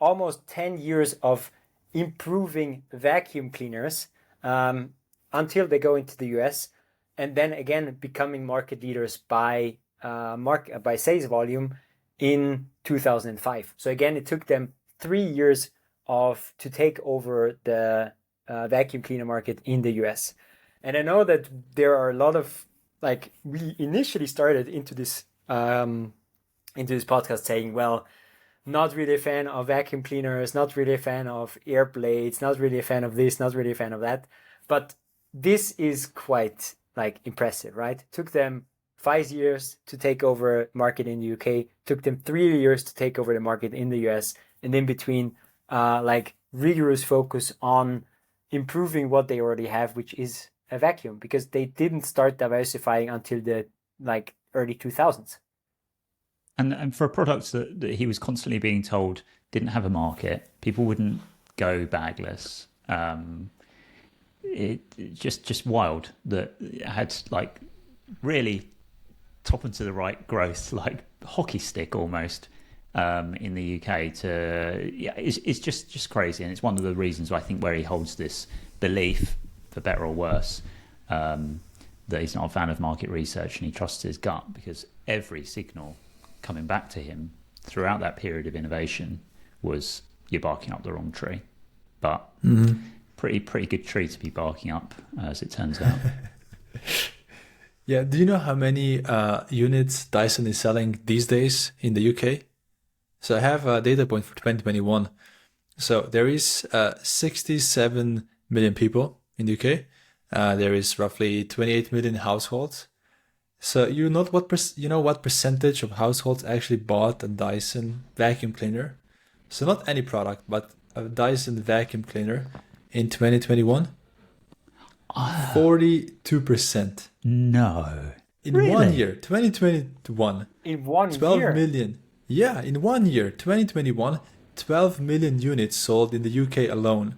almost 10 years of improving vacuum cleaners until they go into the US, and then again becoming market leaders by sales volume in 2005. So again, it took them 3 years to take over the vacuum cleaner market in the US. And I know that there are a lot of, we initially started into this podcast saying, well, not really a fan of vacuum cleaners, not really a fan of air blades, not really a fan of this, not really a fan of that. But this is quite impressive, right? Took them 5 years to take over market in the UK, took them 3 years to take over the market in the US, and in between, rigorous focus on improving what they already have, which is a vacuum, because they didn't start diversifying until the early 2000s. And for a product that he was constantly being told didn't have a market, people wouldn't go bagless. It just wild that it had really top and to the right growth, hockey stick almost, in the UK. It's just crazy, and it's one of the reasons I think where he holds this belief, for better or worse, that he's not a fan of market research and he trusts his gut, because every signal coming back to him throughout that period of innovation was, you're barking up the wrong tree. But pretty good tree to be barking up, as it turns out. Yeah, do you know how many units Dyson is selling these days in the UK? So I have a data point for 2021. So there is 67 million people in the UK. There is roughly 28 million households. So you know what percentage of households actually bought a Dyson vacuum cleaner? So not any product, but a Dyson vacuum cleaner in 2021. 42%. No. In Really? 1 year, 2021. In one 12 year. million. Yeah, in 1 year, 2021, 12 million units sold in the UK alone.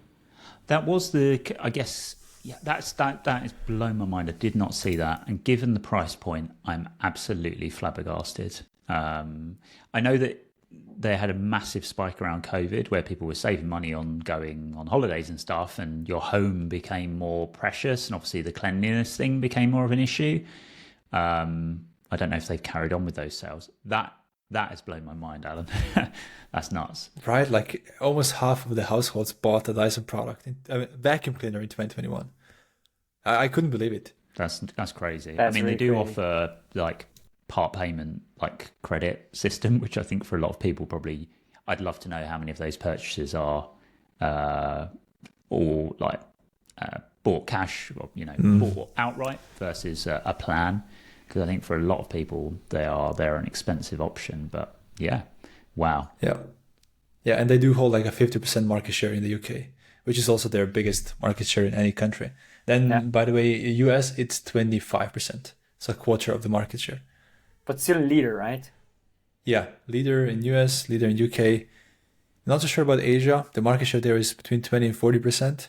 That was I guess, yeah, that is blown my mind. I did not see that. And given the price point, I'm absolutely flabbergasted. I know that they had a massive spike around COVID where people were saving money on going on holidays and stuff, and your home became more precious, and obviously the cleanliness thing became more of an issue. I don't know if they've carried on with those sales. That has blown my mind, Alan. That's nuts. Right? Like almost half of the households bought a Dyson product, vacuum cleaner in 2021. I couldn't believe it. That's crazy. That's I mean, really they do crazy. offer like part payment, like credit system, which I think for a lot of people probably, I'd love to know how many of those purchases are all like bought cash, or bought outright versus a plan. Because I think for a lot of people, they're an expensive option. But yeah, wow. Yeah. Yeah, and they do hold like a 50% market share in the UK, which is also their biggest market share in any country. Then, by the way, US, it's 25%. So a quarter of the market share. But still leader, right? Yeah, leader in US, leader in UK. Not so sure about Asia. The market share there is between 20 and 40%.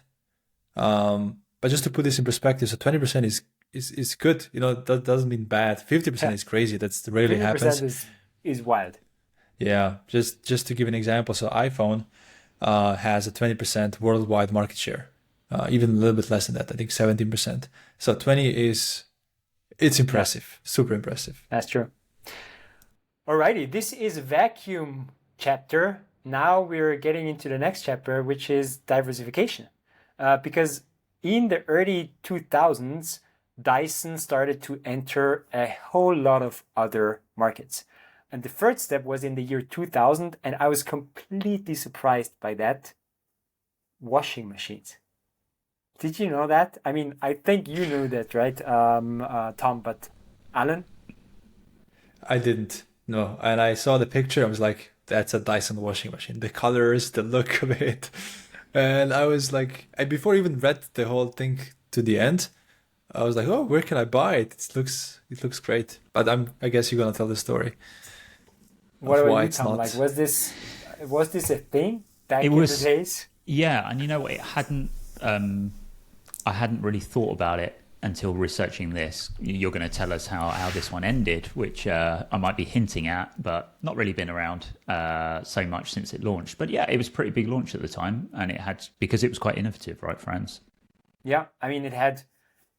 But just to put this in perspective, so 20% is good. That doesn't mean bad. 50% is crazy. That's rarely 50% happens. is wild. Yeah, just to give an example. So iPhone has a 20% worldwide market share. Even a little bit less than that. I think 17%. So 20 it's impressive. Super impressive. That's true. Alrighty, this is vacuum chapter. Now we're getting into the next chapter, which is diversification. Because in the early 2000s, Dyson started to enter a whole lot of other markets. And the first step was in the year 2000, and I was completely surprised by that. Washing machines. Did you know that? I mean, I think you knew that, right, Tom, but Alan? I didn't. No. And I saw the picture. I was like, that's a Dyson washing machine. The colors, the look of it. And I was like, before I even read the whole thing to the end, I was like, oh, where can I buy it? It looks great. But I guess you're gonna tell the story. What about why you, it's Tom? not. Like, was this a thing back It in was- the days? Yeah, and you know what? I hadn't really thought about it until researching this. You're going to tell us how this one ended, which I might be hinting at, but not really been around so much since it launched. But yeah, it was a pretty big launch at the time, and because it was quite innovative, right, Franz? Yeah, I mean, it had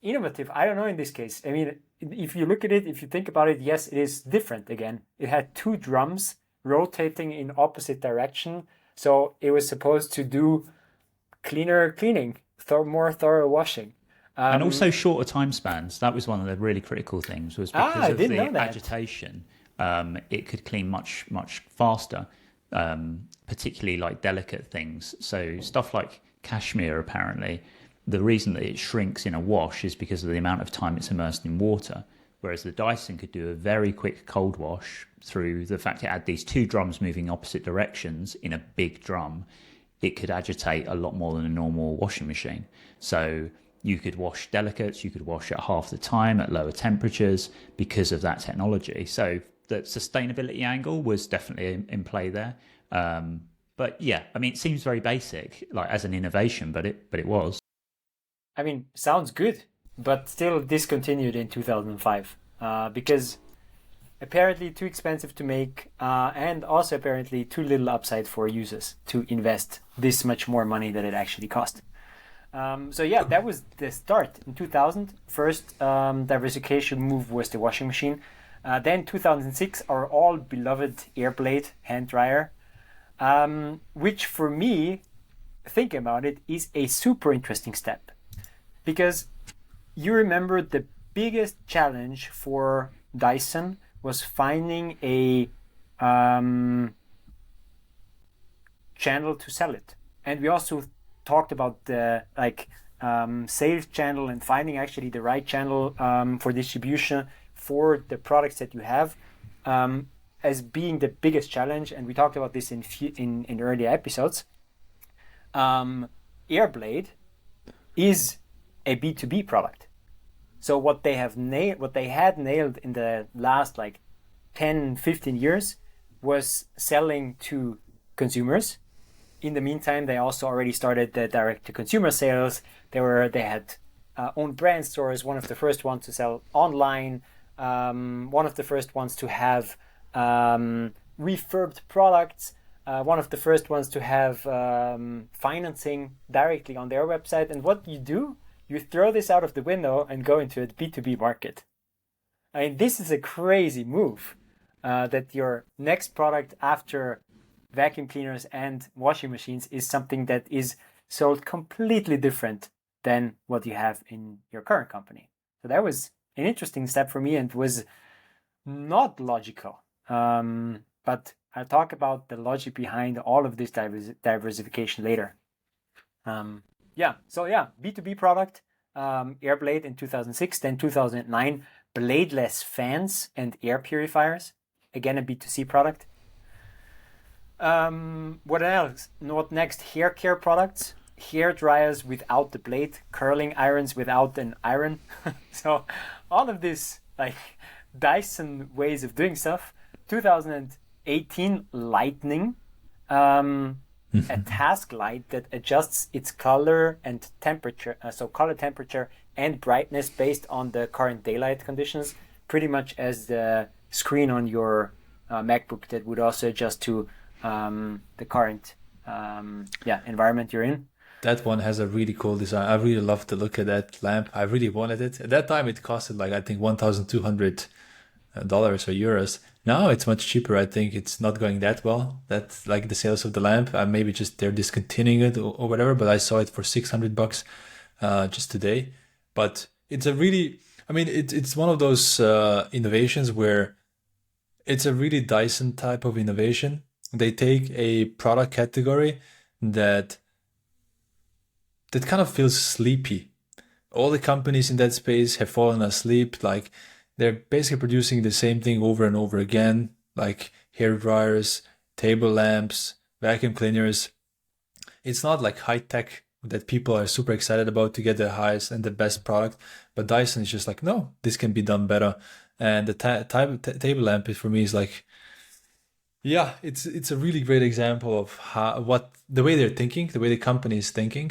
innovative. I don't know in this case. I mean, if you look at it, if you think about it, yes, it is different again. It had two drums rotating in opposite direction. So it was supposed to do cleaning, more thorough washing. And also shorter time spans. That was one of the really critical things, was because I of didn't the know that. agitation, it could clean much, much faster, particularly like delicate things. So stuff like cashmere, apparently, the reason that it shrinks in a wash is because of the amount of time it's immersed in water. Whereas the Dyson could do a very quick cold wash through the fact it had these two drums moving opposite directions in a big drum. It could agitate a lot more than a normal washing machine. So you could wash delicates, you could wash at half the time at lower temperatures because of that technology. So the sustainability angle was definitely in play there. But yeah, I mean, it seems very basic, like as an innovation, but it was. I mean, sounds good, but still discontinued in 2005 because apparently too expensive to make and also apparently too little upside for users to invest this much more money than it actually cost. So yeah, that was the start. In 2000, first diversification move was the washing machine. Then 2006, our all beloved Airblade hand dryer, which for me, thinking about it, is a super interesting step. Because you remember the biggest challenge for Dyson was finding a channel to sell it. And we also talked about the sales channel and finding actually the right channel for distribution for the products that you have as being the biggest challenge. And we talked about this in earlier episodes. Airblade is a B2B product. So what they had nailed in the last like 10, 15 years was selling to consumers. In the meantime, they also already started the direct-to-consumer sales. They had own brand stores, one of the first ones to sell online, one of the first ones to have refurbed products, one of the first ones to have financing directly on their website. And what do? You throw this out of the window and go into a B2B market. I mean, this is a crazy move, that your next product after vacuum cleaners and washing machines is something that is sold completely different than what you have in your current company. So that was an interesting step for me and was not logical. But I'll talk about the logic behind all of this diversification later. B2B product, Airblade in 2006, then 2009, bladeless fans and air purifiers, again a B2C product. What else? What next? Hair care products, hair dryers without the blade, curling irons without an iron. So all of this like Dyson ways of doing stuff. 2018, lightning. A task light that adjusts its color and temperature, so color, temperature, and brightness based on the current daylight conditions, pretty much as the screen on your MacBook that would also adjust to the current environment you're in. That one has a really cool design. I really love to look at that lamp. I really wanted it. At that time, it costed like, I think, $1,200 or euros. Now it's much cheaper. I think it's not going that well. That's like the sales of the lamp. Maybe just they're discontinuing it or whatever. But I saw it for $600 just today. But it's a really, I mean, it's one of those innovations where it's a really Dyson type of innovation. They take a product category that kind of feels sleepy. All the companies in that space have fallen asleep. Like, they're basically producing the same thing over and over again, like hair dryers, table lamps, vacuum cleaners. It's not like high tech that people are super excited about to get the highest and the best product. But Dyson is just like, no, this can be done better. And the table lamp for me is like, yeah, it's a really great example of the way they're thinking, the way the company is thinking.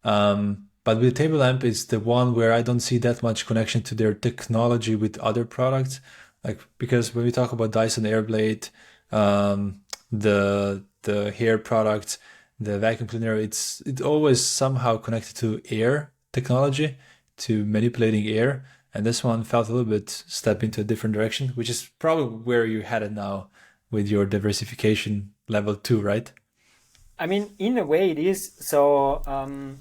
But with the table lamp, it's the one where I don't see that much connection to their technology with other products. Like, because when we talk about Dyson Airblade, the hair products, the vacuum cleaner, it's always somehow connected to air technology, to manipulating air. And this one felt a little bit step into a different direction, which is probably where you had it now with your diversification level 2, right? I mean, in a way it is. So,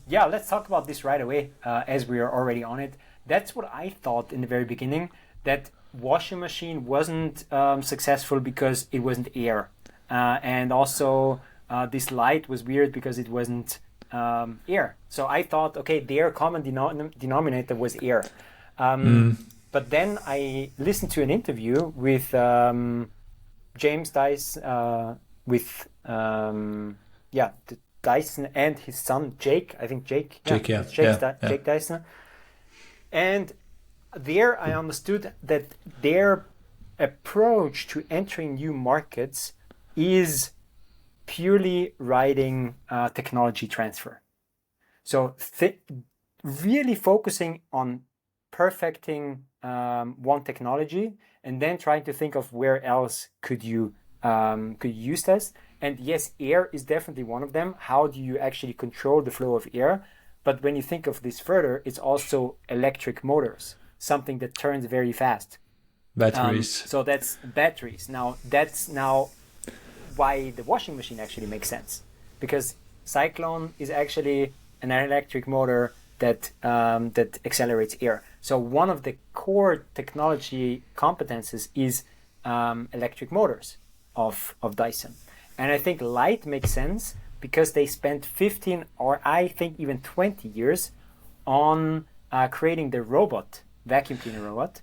let's talk about this right away, as we are already on it. That's what I thought in the very beginning, that washing machine wasn't successful because it wasn't air. And also, this light was weird because it wasn't air. So I thought, okay, their common denominator was air. But then I listened to an interview with James Dyson, Dyson and his son Jake. I think Jake. Jake Dyson. And there I understood that their approach to entering new markets is purely riding technology transfer. So really focusing on perfecting one technology and then trying to think of where else could you use this. And yes, air is definitely one of them. How do you actually control the flow of air? But when you think of this further, it's also electric motors, something that turns very fast. Batteries. So that's batteries. That's why the washing machine actually makes sense, because Cyclone is actually an electric motor that accelerates air. So one of the core technology competences is electric motors of Dyson. And I think light makes sense because they spent 15 or I think even 20 years on creating the vacuum cleaner robot.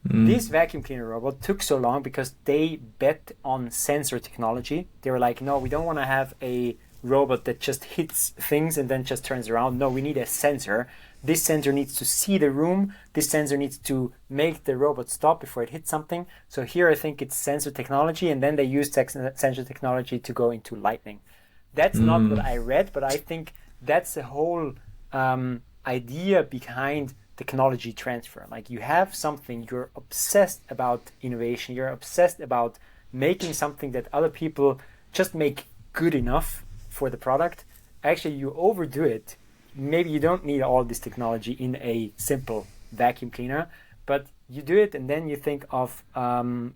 This vacuum cleaner robot took so long because they bet on sensor technology. They were like, no, we don't want to have a robot that just hits things and then just turns around. No, we need a sensor this sensor needs to see the room, this sensor needs to make the robot stop before it hits something. So here I think it's sensor technology, and then they use sensor technology to go into lighting. That's not what I read, but I think that's the whole idea behind technology transfer. Like, you have something, you're obsessed about innovation, you're obsessed about making something that other people just make good enough for the product. Actually, you overdo it. Maybe you don't need all this technology in a simple vacuum cleaner, but you do it, and then you think of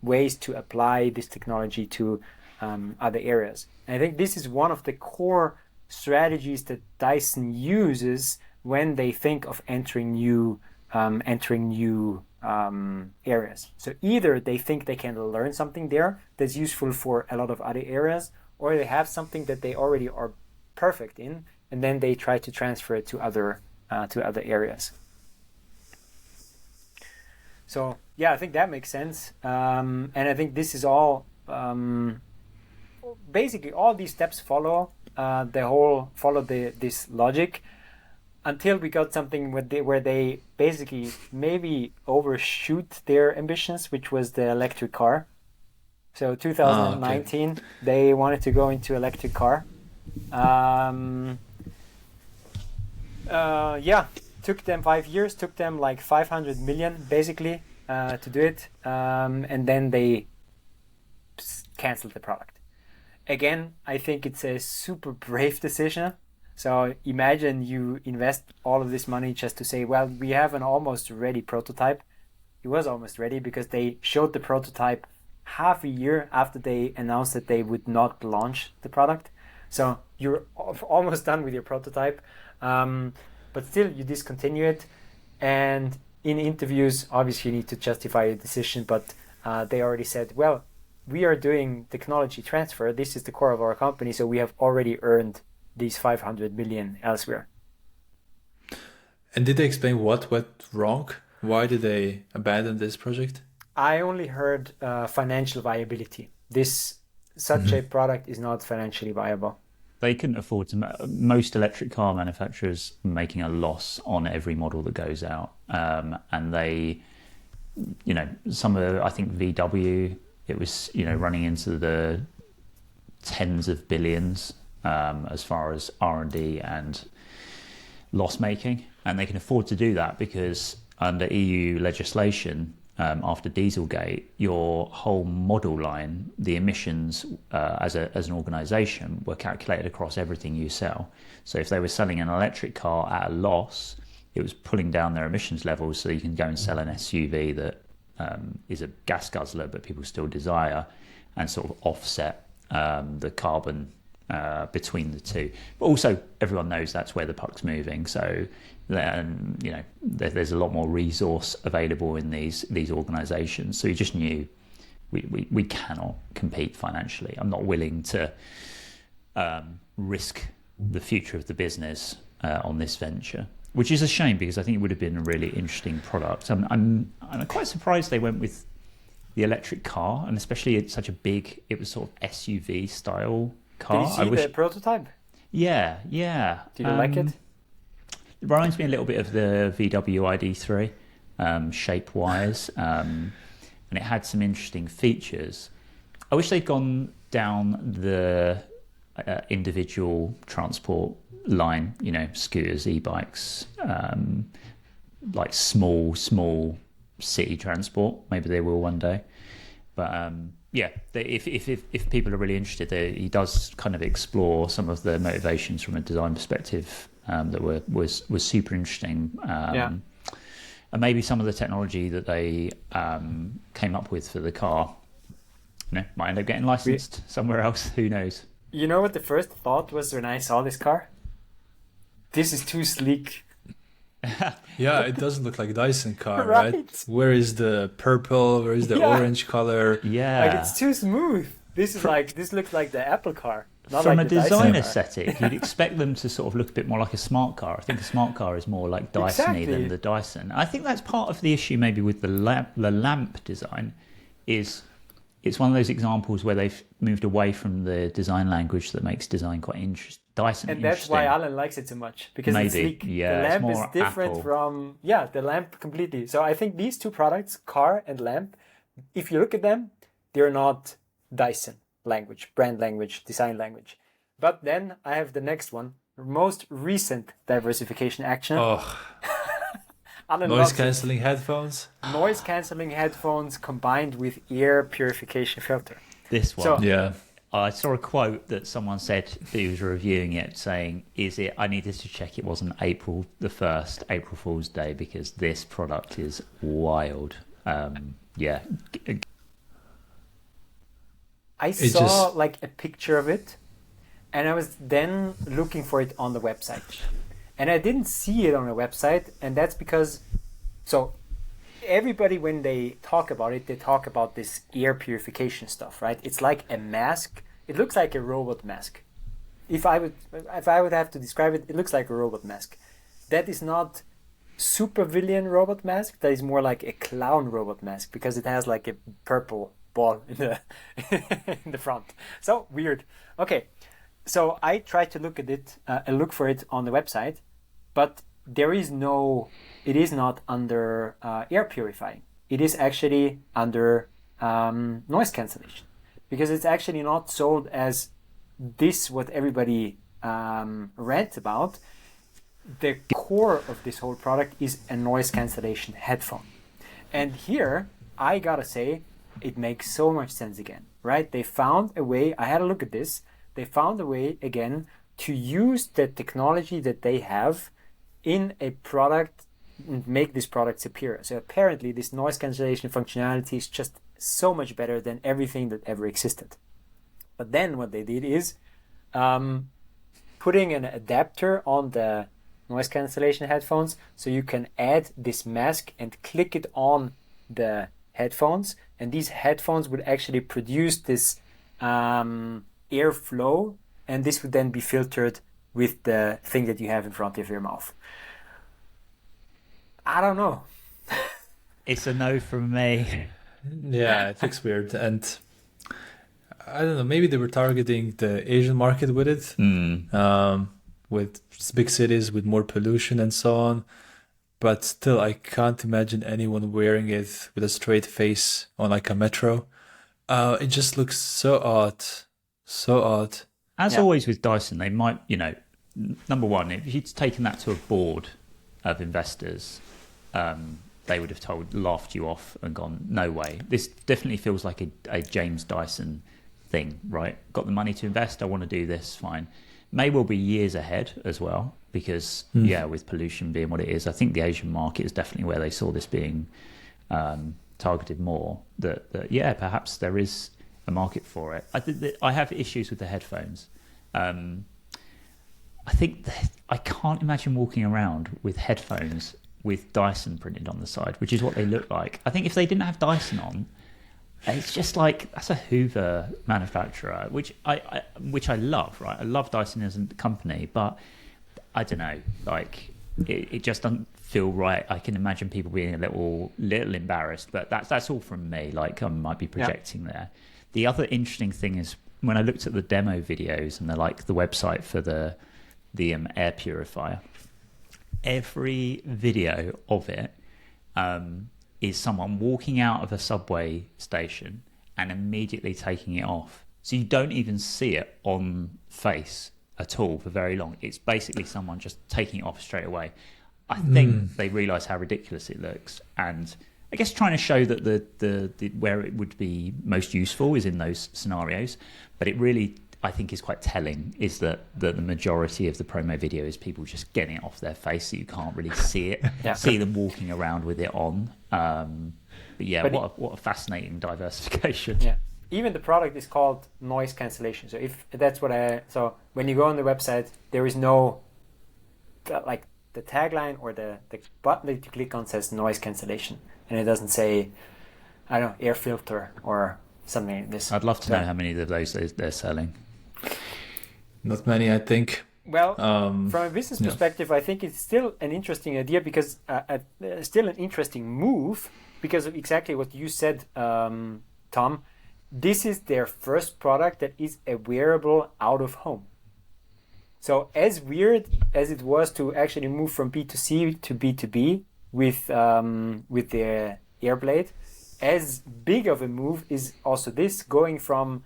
ways to apply this technology to other areas. And I think this is one of the core strategies that Dyson uses when they think of entering new areas. So either they think they can learn something there that's useful for a lot of other areas, or they have something that they already are perfect in, and then they try to transfer it to other areas. So yeah, I think that makes sense, and I think this is all basically all these steps follow this logic until we got something where they basically maybe overshoot their ambitions, which was the electric car. So 2019, they wanted to go into electric car. Took them 5 years, took them like 500 million basically to do it, and then they canceled the product. Again, I think it's a super brave decision. So imagine you invest all of this money just to say, well, we have an almost ready prototype. It was almost ready because they showed the prototype half a year after they announced that they would not launch the product. So you're almost done with your prototype, but still you discontinue it. And in interviews, obviously you need to justify your decision, but they already said, well, we are doing technology transfer. This is the core of our company, so we have already earned these 500 million elsewhere. And did they explain what went wrong? Why did they abandon this project? I only heard financial viability. Such a product is not financially viable. They couldn't afford to. Most electric car manufacturers are making a loss on every model that goes out, and they, some of I think VW, it was running into the tens of billions as far as R&D and loss making, and they can afford to do that because under EU legislation, after Dieselgate, your whole model line, the emissions as an organisation were calculated across everything you sell. So if they were selling an electric car at a loss, it was pulling down their emissions levels, so you can go and sell an SUV that is a gas guzzler but people still desire, and sort of offset the carbon between the two. But also everyone knows that's where the puck's moving, so there's a lot more resource available in these organizations. So you just knew we cannot compete financially. I'm not willing to risk the future of the business on this venture, which is a shame because I think it would have been a really interesting product. I'm quite surprised they went with the electric car, and especially it's such a big, it was sort of SUV style car. Did you see the prototype? Yeah. Did you like it? It reminds me a little bit of the VW ID3 shape-wise, and it had some interesting features. I wish they'd gone down the individual transport line, scooters, e-bikes, like small city transport. Maybe they will one day. But if people are really interested, he does kind of explore some of the motivations from a design perspective that was super interesting. And maybe some of the technology that they came up with for the car, might end up getting licensed somewhere else. Who knows? You know what the first thought was when I saw this car? This is too sleek. Yeah, it doesn't look like a Dyson car, right? Where is the purple? Where is the orange color? Yeah, like it's too smooth. This looks like the Apple car. Not From like a the design Dyson aesthetic, you'd expect them to sort of look a bit more like a smart car. I think a smart car is more like Dyson-y than the Dyson. I think that's part of the issue maybe with the lamp design is it's one of those examples where they've moved away from the design language that makes design quite interesting. Dyson, and that's why Alen likes it so much, because it's sleek. Yeah, the lamp it's is more different Apple. from the lamp completely. So I think these two products, car and lamp, if you look at them, they're not Dyson language, brand language, design language. But then I have the next one, most recent diversification action. Oh, Alen noise loves it. cancelling headphones. Noise cancelling headphones combined with ear purification filter. This one. So- Yeah. I saw a quote that someone said who was reviewing it saying, I needed to check it wasn't April the 1st, April Fool's Day, because this product is wild. Yeah. I saw like a picture of it, and I was then looking for it on the website. And I didn't see it on the website, and that's because, so everybody, when they talk about it, they talk about this air purification stuff, right? It's like a mask. It looks like a robot mask. If I would have to describe it, it looks like a robot mask. That is not super villain robot mask. That is more like a clown robot mask, because it has like a purple ball in the in the front. So weird. Okay, so I tried to look at it, look for it on the website, but there is no. It is not under air purifying. It is actually under noise cancellation, because it's actually not sold as this what everybody rants about. The core of this whole product is a noise cancellation headphone. And here, I gotta say, it makes so much sense again, right? They found a way, I had a look at this, they found a way again to use the technology that they have in a product and make this product superior. So apparently this noise cancellation functionality is just so much better than everything that ever existed. But then what they did is putting an adapter on the noise cancellation headphones, so you can add this mask and click it on the headphones, and these headphones would actually produce this airflow, and this would then be filtered with the thing that you have in front of your mouth. I don't know. It's a no from me. Yeah, it looks weird. And I don't know, maybe they were targeting the Asian market with it, with big cities with more pollution and so on. But still, I can't imagine anyone wearing it with a straight face on like a metro. It just looks so odd. So odd. As always with Dyson, they might, number one, if you'd taken that to a board of investors, they would have laughed you off and gone, no way. This definitely feels like a James Dyson thing, right? Got the money to invest, I want to do this, fine. May well be years ahead as well, because, with pollution being what it is, I think the Asian market is definitely where they saw this being targeted more, that perhaps there is a market for it. I have issues with the headphones. I think that I can't imagine walking around with headphones with Dyson printed on the side, which is what they look like. I think if they didn't have Dyson on, it's just like, that's a Hoover manufacturer, which I love, right? I love Dyson as a company, but I don't know, like it just doesn't feel right. I can imagine people being a little embarrassed, but that's all from me. Like I might be projecting there. The other interesting thing is when I looked at the demo videos and the website for the air purifier, every video of it is someone walking out of a subway station and immediately taking it off. So you don't even see it on face at all for very long. It's basically someone just taking it off straight away. I think they realise how ridiculous it looks, and I guess trying to show that the where it would be most useful is in those scenarios. But it really, I think, is quite telling is that the majority of the promo video is people just getting it off their face, so you can't really see it, see them walking around with it on. What a fascinating diversification. Yeah. Even the product is called noise cancellation. So if that's so when you go on the website, there is no like the tagline or the button that you click on says noise cancellation, and it doesn't say, I don't know, air filter or something like this. I'd love to know how many of those they're selling. Not many, I think. Well, from a business perspective, I think it's still an interesting idea, because still an interesting move, because of exactly what you said, Tom. this is their first product that is a wearable out of home. So as weird as it was to actually move from B2C to B2B with the Airblade, as big of a move is also this, going from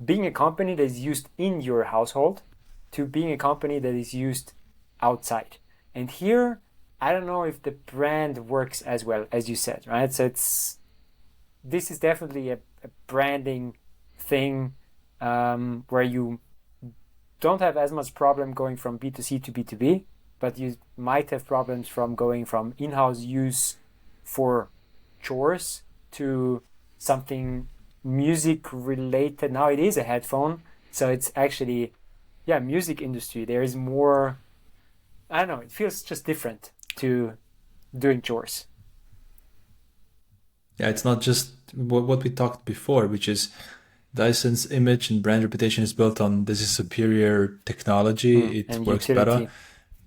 being a company that is used in your household to being a company that is used outside. And here, I don't know if the brand works as well as you said, right? So this is definitely a branding thing where you don't have as much problem going from B2C to B2B, but you might have problems from going from in-house use for chores to something music related. Now it is a headphone, so it's actually, music industry. There is more, I don't know, it feels just different to doing chores. Yeah, it's not just what we talked before, which is Dyson's image and brand reputation is built on this is superior technology. It works utility. better.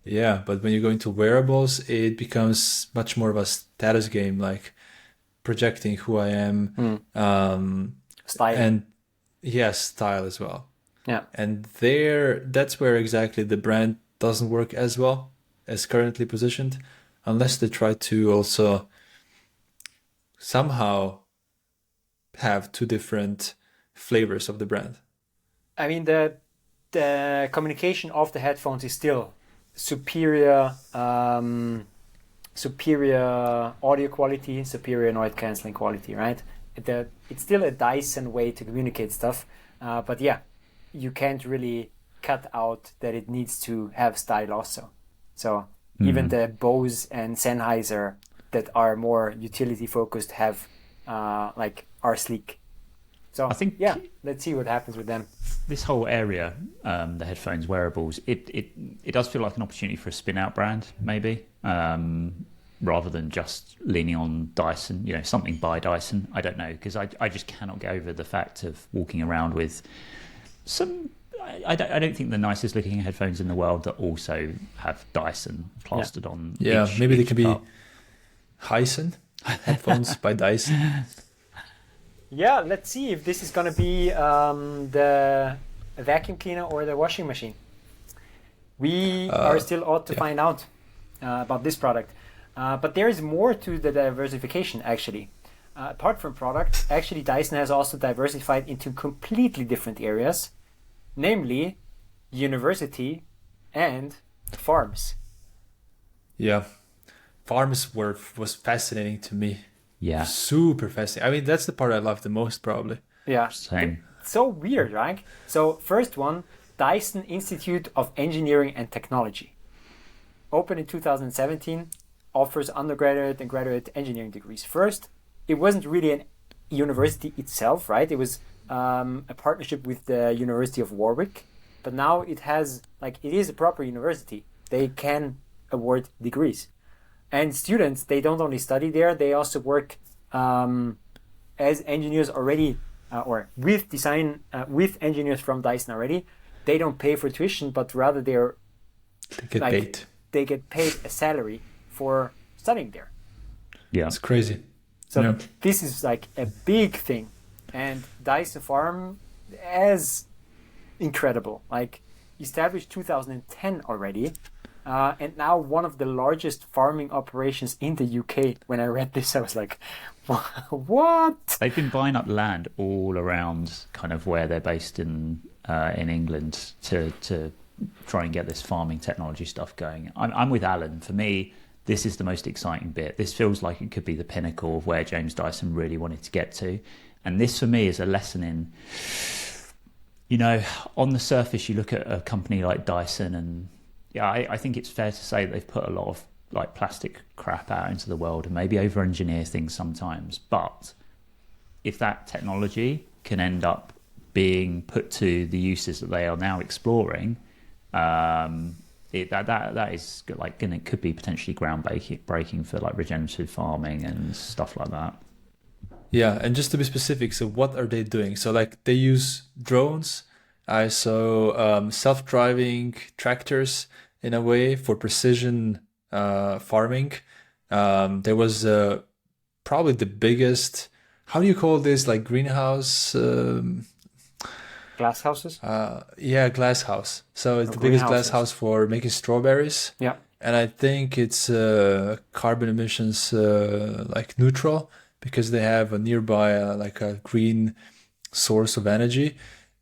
Yeah, but when you go into wearables, it becomes much more of a status game, like projecting who I am. Style. And style as well. Yeah. And that's where exactly the brand doesn't work as well as currently positioned, unless they try to also somehow have two different flavors of the brand. I mean, the communication of the headphones is still superior audio quality, superior noise cancelling quality, right? It's still a Dyson way to communicate stuff, but you can't really cut out that it needs to have style also. So even the Bose and Sennheiser that are more utility focused have are sleek. So I think let's see what happens with them. This whole area, the headphones, wearables, it does feel like an opportunity for a spin-out brand, maybe, rather tthan just leaning on Dyson, something by Dyson. I don't know, because I just cannot get over the fact of walking around with some... I don't think the nicest looking headphones in the world that also have Dyson plastered on. Yeah, maybe they each can part. be Hyson headphones by Dyson. Yeah, let's see if this is going to be the vacuum cleaner or the washing machine. We are still ought to find out about this product. But there is more to the diversification, actually. Apart from product, actually Dyson has also diversified into completely different areas, namely university and farms. Yeah. Farms was fascinating to me. Yeah. Super fascinating. I mean, that's the part I love the most, probably. Yeah. Same. It's so weird, right? So first one, Dyson Institute of Engineering and Technology. Opened in 2017, offers undergraduate and graduate engineering degrees. First, it wasn't really a university itself, right? It was a partnership with the University of Warwick. But now it is a proper university. They can award degrees. And students, they don't only study there, they also work as engineers already, or with engineers from Dyson already. They don't pay for tuition, but rather they get paid. They get paid a salary for studying there. Yeah. It's crazy. So this is like a big thing. And Dyson Farm is incredible. Like, established 2010 already. And now one of the largest farming operations in the UK. When I read this, I was like, what? They've been buying up land all around kind of where they're based in England to try and get this farming technology stuff going. I'm with Alen. For me, this is the most exciting bit. This feels like it could be the pinnacle of where James Dyson really wanted to get to. And this for me is a lesson in, on the surface, you look at a company like Dyson and I think it's fair to say they've put a lot of like plastic crap out into the world and maybe over-engineer things sometimes. But if that technology can end up being put to the uses that they are now exploring, that is like, and it could be potentially groundbreaking for like regenerative farming and stuff like that. Yeah, and just to be specific, so what are they doing? So like they use drones. I saw self-driving tractors in a way for precision farming. There was probably the biggest how do you call this? Like greenhouse? Glass houses? Yeah, glass house. So it's Or the biggest glass greenhouses. house for making strawberries. Yeah. And I think it's carbon emissions like neutral because they have a nearby like a green source of energy.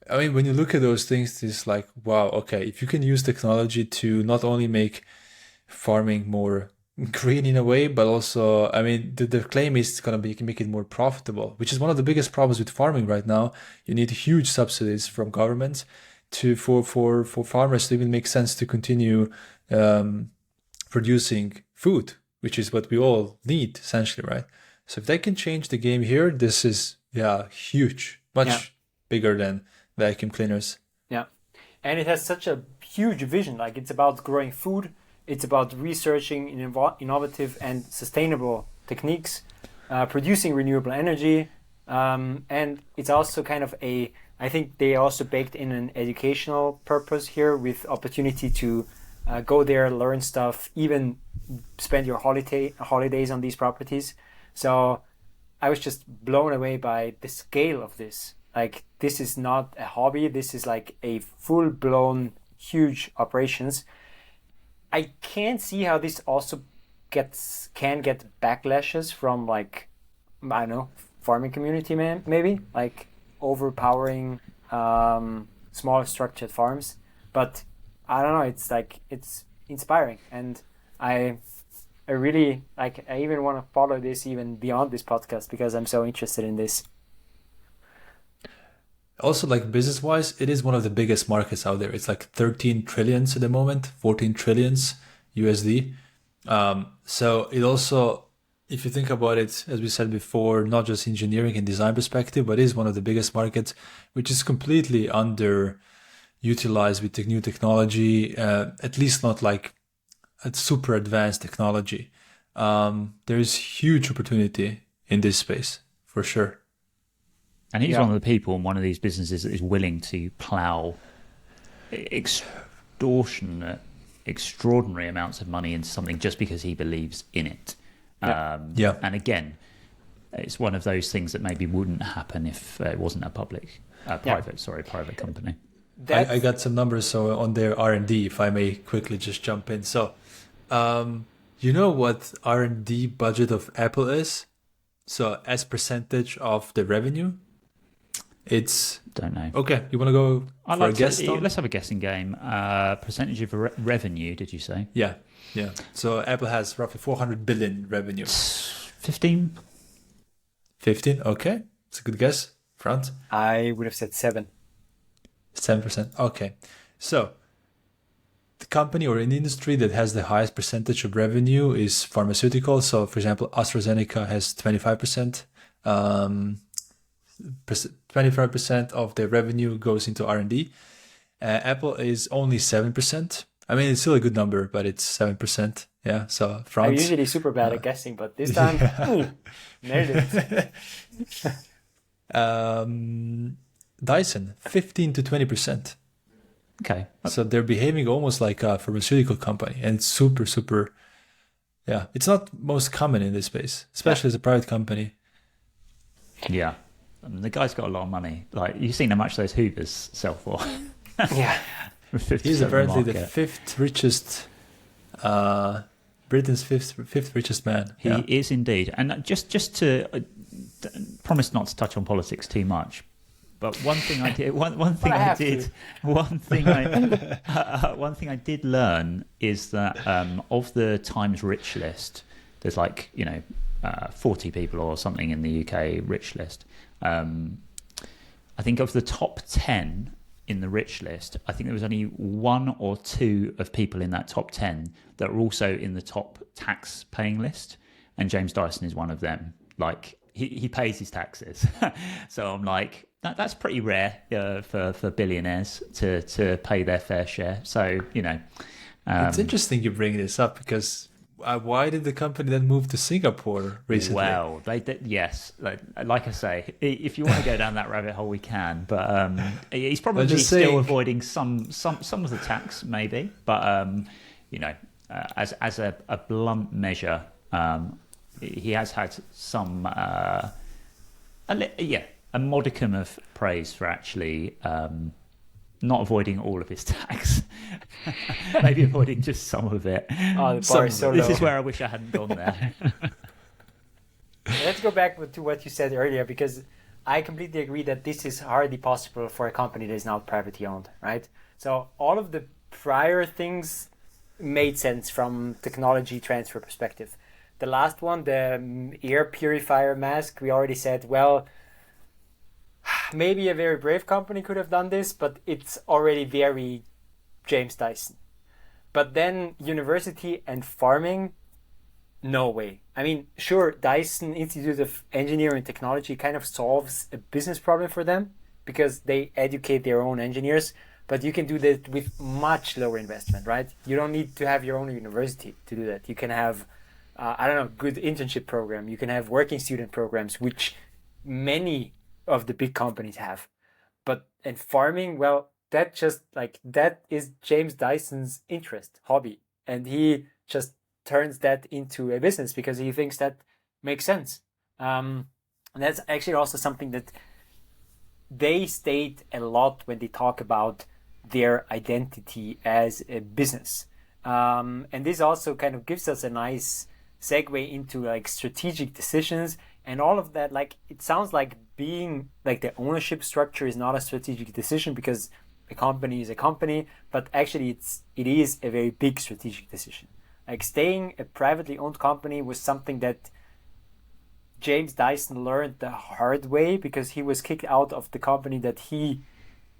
I mean, when you look at those things, it's like, wow, okay, if you can use technology to not only make farming more green in a way, but also, I mean, the claim is it's going to be make it more profitable, which is one of the biggest problems with farming right now. You need huge subsidies from governments to for farmers to even make sense to continue producing food, which is what we all need essentially, right? So if they can change the game here, this is huge, much bigger than vacuum cleaners. Yeah. And it has such a huge vision. Like it's about growing food, it's about researching innovative and sustainable techniques, producing renewable energy, and it's also kind of I think they also baked in an educational purpose here with opportunity to go there, learn stuff, even spend your holidays on these properties. So I was just blown away by the scale of this. Like this is not a hobby. This is like a full-blown huge operations. I can't see how this also can get backlashes from like, I don't know, farming community maybe like overpowering small structured farms. But I don't know. It's like it's inspiring, and I really like. I even want to follow this even beyond this podcast because I'm so interested in this. Also, like business wise, it is one of the biggest markets out there. It's like 13 trillions at the moment, 14 trillions USD. So it also, if you think about it, as we said before, not just engineering and design perspective, but is one of the biggest markets, which is completely underutilized with the new technology, at least not like a super advanced technology. There's huge opportunity in this space for sure. And he's one of the people in one of these businesses that is willing to plow extraordinary amounts of money into something just because he believes in it. And again, it's one of those things that maybe wouldn't happen if it wasn't a private company. I got some numbers on their R&D, if I may quickly just jump in. So, you know what R&D budget of Apple is? So as percentage of the revenue? It's don't know. Okay, you want to go for a guess? Let's have a guessing game. Percentage of revenue? Did you say? Yeah. So Apple has roughly 400 billion revenue. 15. 15. Okay, it's a good guess, Franz. I would have said 7. 7%. Okay, so the company or an industry that has the highest percentage of revenue is pharmaceutical. So, for example, AstraZeneca has 25%. 25% of their revenue goes into R&D. Apple is only 7%. I mean, it's still a good number, but it's 7%. Yeah, so France. I'm usually super bad at guessing, but this time, nailed it. Dyson, 15 to 20%. Okay. So they're behaving almost like a pharmaceutical company, and it's super, super. Yeah, it's not most common in this space, especially as a private company. Yeah. I mean, the guy's got a lot of money. Like, you've seen how much those Hoovers sell for. Yeah. He's apparently the fifth richest, Britain's fifth richest man. He is indeed. And just to promise not to touch on politics too much, but one thing I did, one thing I did learn is that of the Times Rich list, there's 40 people or something in the UK rich list. I think of the top 10 in the rich list, I think there was only 1 or 2 of people in that top 10 that were also in the top tax paying list, and James Dyson is one of them. Like he pays his taxes. So I'm like, that's pretty rare for billionaires to pay their fair share. So it's interesting you bring this up because why did the company then move to Singapore recently? Well, they did, yes. Like I say, if you want to go down that rabbit hole, we can. But he's probably still avoiding some of the tax, maybe. But as a blunt measure, he has had some a modicum of praise for actually not avoiding all of his tax. Maybe avoiding just some of it. Oh, the bar is so This low. is where I wish I hadn't gone there. Let's go back to what you said earlier, because I completely agree that this is hardly possible for a company that is not privately owned, right? So all of the prior things made sense from technology transfer perspective. The last one, the air purifier mask, we already said, well, maybe a very brave company could have done this, but it's already very James Dyson. But then university and farming, no way. I mean, sure, Dyson Institute of Engineering and Technology kind of solves a business problem for them because they educate their own engineers, but you can do that with much lower investment, right? You don't need to have your own university to do that. You can have, good internship program. You can have working student programs, which many of the big companies have. But in farming, well, that is James Dyson's interest, hobby. And he just turns that into a business because he thinks that makes sense. And that's actually also something that they state a lot when they talk about their identity as a business. And this also kind of gives us a nice segue into like strategic decisions and all of that. Like, it sounds like being like the ownership structure is not a strategic decision because a company is a company, but actually it is a very big strategic decision. Like, staying a privately owned company was something that James Dyson learned the hard way because he was kicked out of the company that he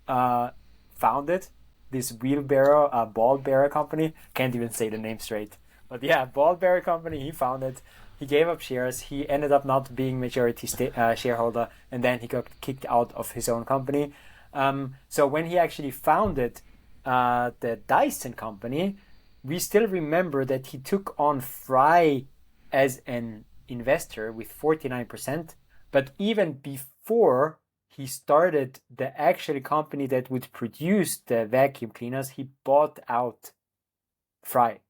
founded, this ball bearer company. Can't even say the name straight. But yeah, ball bearer company, he founded. He gave up shares. He ended up not being majority shareholder, and then he got kicked out of his own company. So when he actually founded the Dyson company, we still remember that he took on Fry as an investor with 49%. But even before he started the actual company that would produce the vacuum cleaners, he bought out Fry.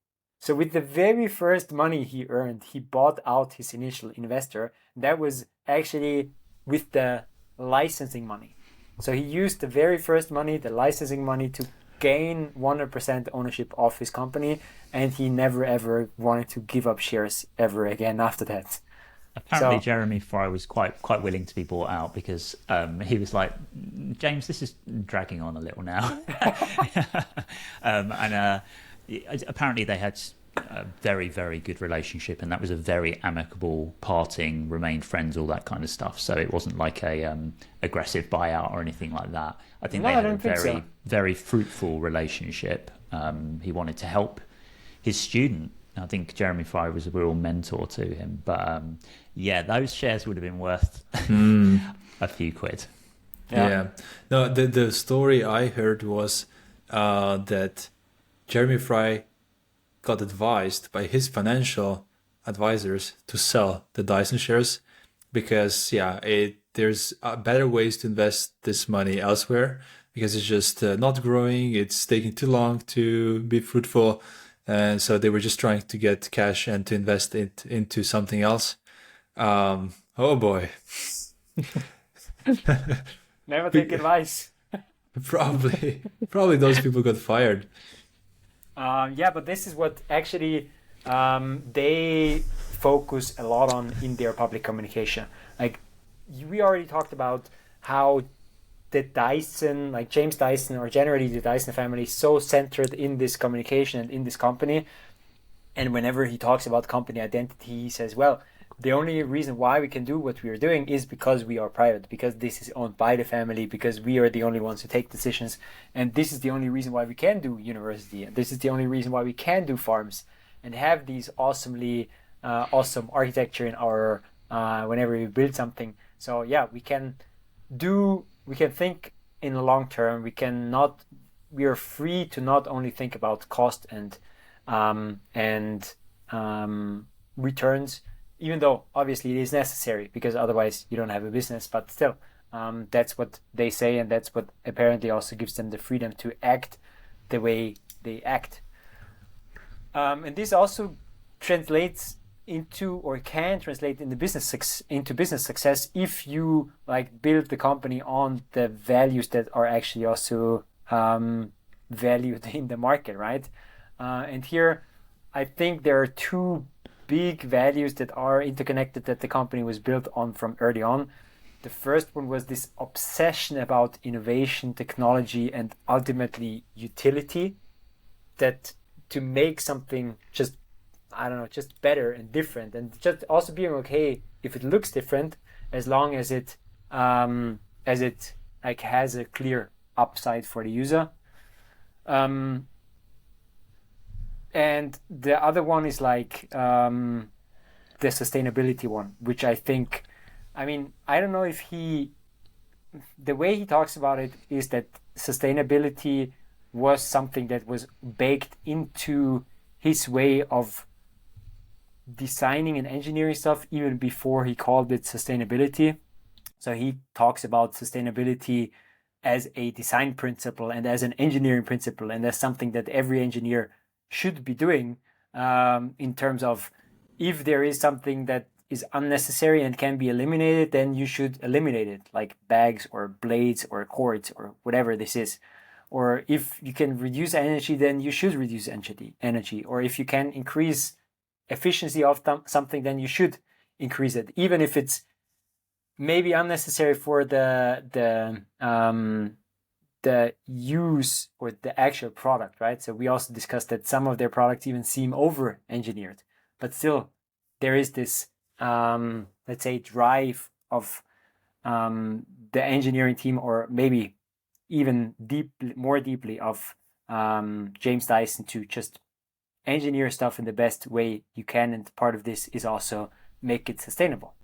So with the very first money he earned, he bought out his initial investor. That was actually with the licensing money. So he used the very first money, the licensing money, to gain 100% ownership of his company, and he never ever wanted to give up shares ever again after that. Apparently, Jeremy Fry was quite willing to be bought out because he was like, James, this is dragging on a little now. Apparently they had a very, very good relationship, and that was a very amicable parting, remained friends, all that kind of stuff. So it wasn't like a aggressive buyout or anything like that. I think they had a very, very fruitful relationship. He wanted to help his student. I think Jeremy Fry was a real mentor to him. But those shares would have been worth a few quid. Yeah. No, the story I heard was that Jeremy Fry got advised by his financial advisors to sell the Dyson shares because there's better ways to invest this money elsewhere because it's just not growing, it's taking too long to be fruitful, and so they were just trying to get cash and to invest it into something else. Oh boy. Never take advice. Probably those people got fired. But this is what actually they focus a lot on in their public communication. Like, we already talked about how the Dyson, like James Dyson, or generally the Dyson family, is so centered in this communication and in this company. And whenever he talks about company identity, he says, well, the only reason why we can do what we are doing is because we are private, because this is owned by the family, because we are the only ones who take decisions. And this is the only reason why we can do university. And this is the only reason why we can do farms and have these awesome architecture in our, whenever we build something. So yeah, we can think in the long term. We are free to not only think about cost and returns, even though obviously it is necessary because otherwise you don't have a business. But still, that's what they say, and that's what apparently also gives them the freedom to act the way they act. And this also translates into or can translate into business success if you like build the company on the values that are actually also valued in the market, right? And here I think there are two big values that are interconnected that the company was built on from early on. The first one was this obsession about innovation, technology, and ultimately utility, that to make something just, I don't know, just better and different, and just also being okay if it looks different, as long as it like has a clear upside for the user. And the other one is like the sustainability one, which I think, I mean, I don't know if the way he talks about it is that sustainability was something that was baked into his way of designing and engineering stuff even before he called it sustainability. So he talks about sustainability as a design principle and as an engineering principle, and as something that every engineer should be doing, in terms of if there is something that is unnecessary and can be eliminated, then you should eliminate it, like bags or blades or cords or whatever this is. Or if you can reduce energy, then you should reduce energy. Or if you can increase efficiency of something, then you should increase it, even if it's maybe unnecessary for the use or the actual product, right? So we also discussed that some of their products even seem over-engineered, but still there is this, let's say, drive of the engineering team, or maybe even more deeply of James Dyson, to just engineer stuff in the best way you can, and part of this is also make it sustainable.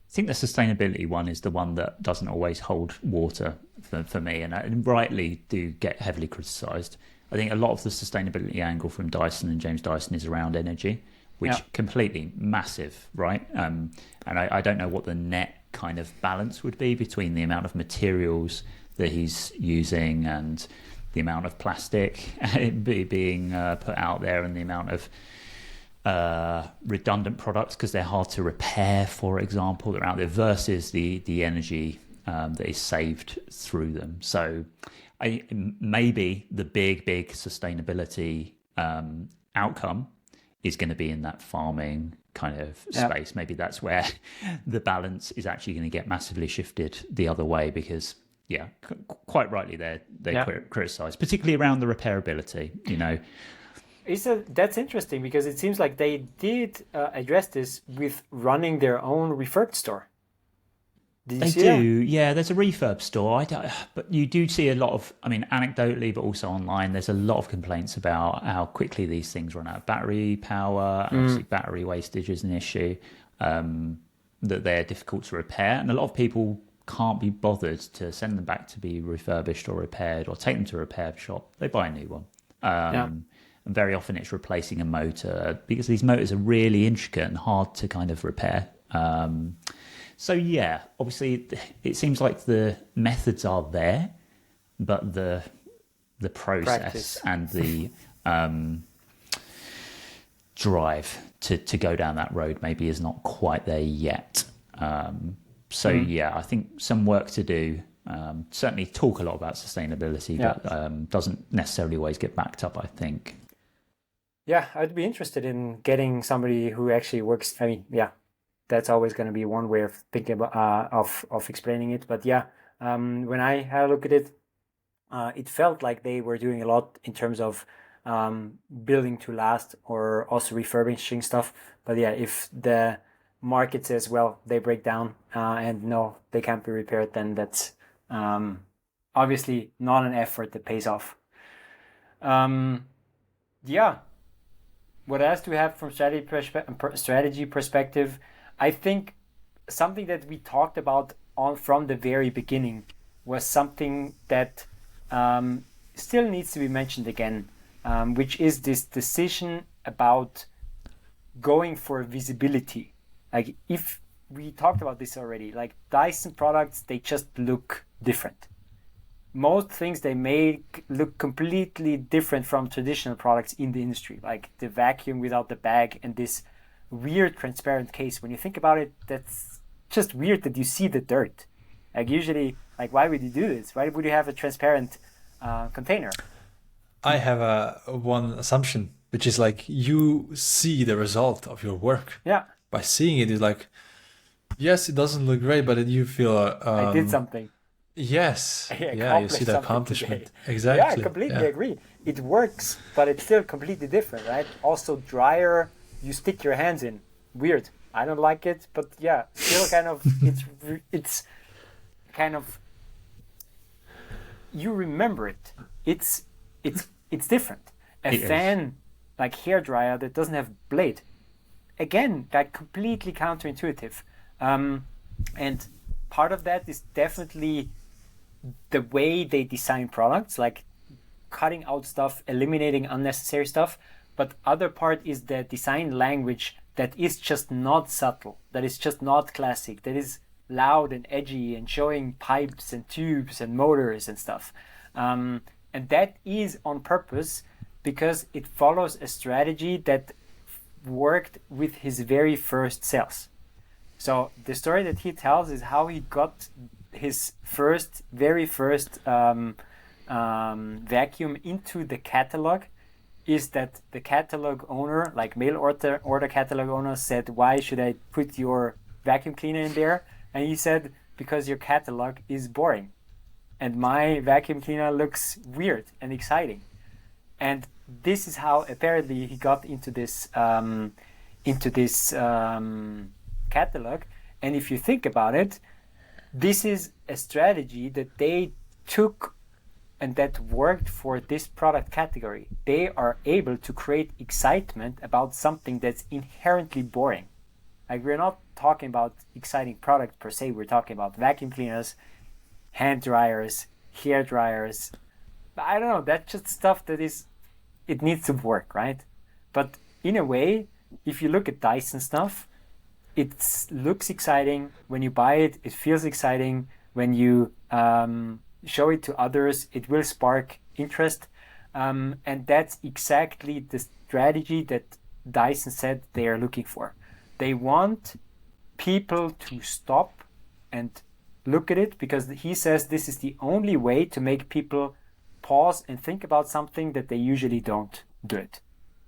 I think the sustainability one is the one that doesn't always hold water for me, and rightly do get heavily criticised. I think a lot of the sustainability angle from Dyson and James Dyson is around energy, which completely massive, right? And I don't know what the net kind of balance would be between the amount of materials that he's using and the amount of plastic being put out there, and the amount of redundant products, because they're hard to repair, for example, that are out there, versus the energy that is saved through them. So maybe the big sustainability outcome is going to be in that farming kind of space. Maybe that's where the balance is actually going to get massively shifted the other way, because quite rightly they criticize, particularly around the repairability, you know. That's interesting, because it seems like they did address this with running their own refurb store. Did you see that? Yeah. There's a refurb store, but you do see a lot of, I mean, anecdotally, but also online, there's a lot of complaints about how quickly these things run out of battery power. Obviously, battery wastage is an issue, that they're difficult to repair, and a lot of people can't be bothered to send them back to be refurbished or repaired, or take them to a repair shop. They buy a new one. And very often it's replacing a motor, because these motors are really intricate and hard to kind of repair. So yeah, obviously it seems like the methods are there, but the process and the drive to go down that road maybe is not quite there yet. So yeah, I think some work to do. Certainly talk a lot about sustainability, but doesn't necessarily always get backed up, I think. Yeah, I'd be interested in getting somebody who actually works. I mean, that's always going to be one way of thinking about of explaining it. But when I had a look at it, it felt like they were doing a lot in terms of building to last, or also refurbishing stuff. But if the market says, well, they break down and no, they can't be repaired, then that's obviously not an effort that pays off. What else do we have from strategy perspective? I think something that we talked about from the very beginning was something that still needs to be mentioned again, which is this decision about going for visibility. Like, if we talked about this already, like Dyson products, they just look different. Most things they make look completely different from traditional products in the industry, like the vacuum without the bag and this weird transparent case. When you think about it, that's just weird that you see the dirt. Like usually, like why would you do this? Why would you have a transparent container? I have one assumption, which is like you see the result of your work. Yeah, By seeing it, it's like, yes, it doesn't look great, but then you feel I did something. Yes, I yeah, you accomplished see the something accomplishment. today. Exactly. Yeah, I completely agree. It works, but it's still completely different, right? Also, dryer, you stick your hands in. Weird. I don't like it, but yeah, still kind of, it's kind of, you remember it. It's different. A It is. fan, like hair dryer that doesn't have blade, again, like completely counterintuitive. And part of that is definitely the way they design products, like cutting out stuff, eliminating unnecessary stuff. But other part is the design language that is just not subtle, that is just not classic, that is loud and edgy and showing pipes and tubes and motors and stuff. And that is on purpose because it follows a strategy that worked with his very first sales. So the story that he tells is how he got his very first vacuum into the catalog. Is that the catalog owner, like mail order catalog owner, said, "Why should I put your vacuum cleaner in there?" And he said, "Because your catalog is boring, and my vacuum cleaner looks weird and exciting." And this is how apparently he got into this catalog. And if you think about it, this is a strategy that they took and that worked for this product category. They are able to create excitement about something that's inherently boring. Like, we're not talking about exciting product per se, we're talking about vacuum cleaners, hand dryers, hair dryers. I don't know, that's just stuff that it needs to work, right? But in a way, if you look at Dyson stuff, it looks exciting. When you buy it, it feels exciting. When you show it to others, it will spark interest. And that's exactly the strategy that Dyson said they are looking for. They want people to stop and look at it because he says this is the only way to make people pause and think about something that they usually don't do it.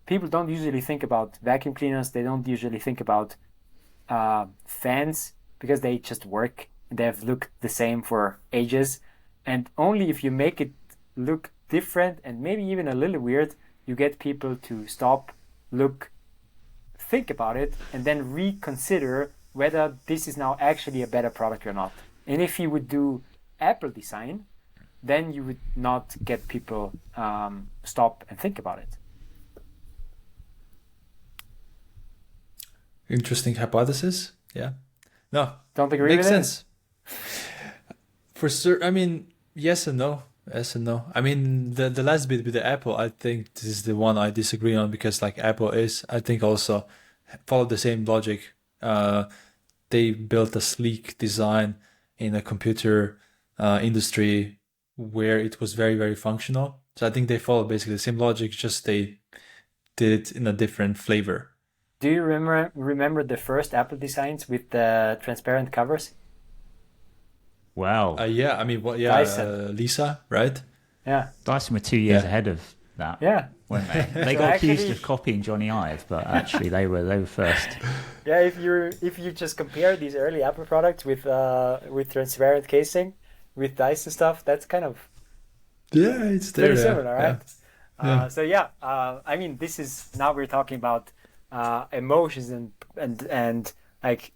People don't usually think about vacuum cleaners. They don't usually think about fans because they just work. They have looked the same for ages. And only if you make it look different and maybe even a little weird, you get people to stop, look, think about it, and then reconsider whether this is now actually a better product or not. And if you would do Apple design, then you would not get people stop and think about it. Interesting hypothesis. Yeah. No. Don't agree Makes with sense. For sure. I mean, yes and no. Yes and no. I mean, the last bit with the Apple, I think this is the one I disagree on because like Apple is, I think also follow the same logic. They built a sleek design in a computer industry where it was very, very functional. So I think they follow basically the same logic, just they did it in a different flavor. Do you remember the first Apple designs with the transparent covers? Wow. Yeah, I mean, what? Yeah, Dyson. Lisa, right? Yeah. Dyson were 2 years Yeah. ahead of that, Yeah. weren't they? They So got accused actually- of copying Johnny Ive, but actually they were first. Yeah, if you just compare these early Apple products with transparent casing, with Dyson stuff, that's kind of Yeah, it's there. pretty yeah. similar, right? Yeah. So yeah, I mean, this is now we're talking about emotions and like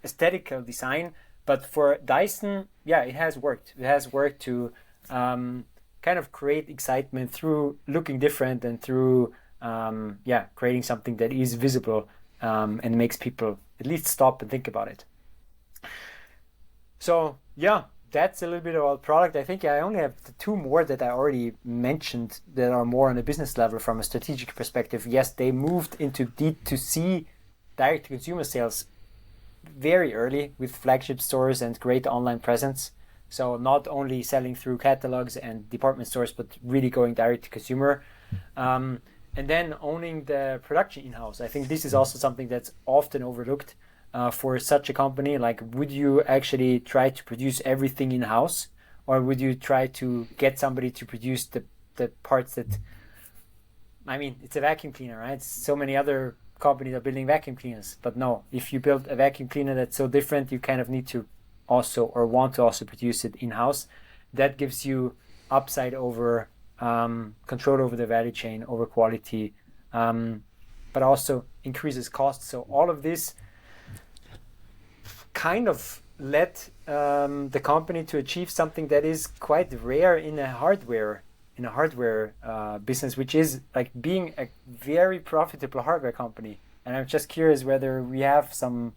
aesthetical design. But for Dyson, yeah, it has worked. It has worked to kind of create excitement through looking different and through creating something that is visible and makes people at least stop and think about it. So yeah, that's a little bit about product. I think I only have two more that I already mentioned that are more on a business level from a strategic perspective. Yes, they moved into D2C, direct to consumer sales, very early with flagship stores and great online presence. So not only selling through catalogs and department stores, but really going direct to consumer. And and then owning the production in-house. I think this is also something that's often overlooked for such a company. Like, would you actually try to produce everything in-house, or would you try to get somebody to produce the parts that, I mean, it's a vacuum cleaner, right? So many other companies are building vacuum cleaners, but no, if you build a vacuum cleaner that's so different, you kind of need to also, or want to also produce it in-house. That gives you upside over control over the value chain, over quality, but also increases costs. So all of this kind of led the company to achieve something that is quite rare in a hardware business, which is like being a very profitable hardware company. And I'm just curious whether we have some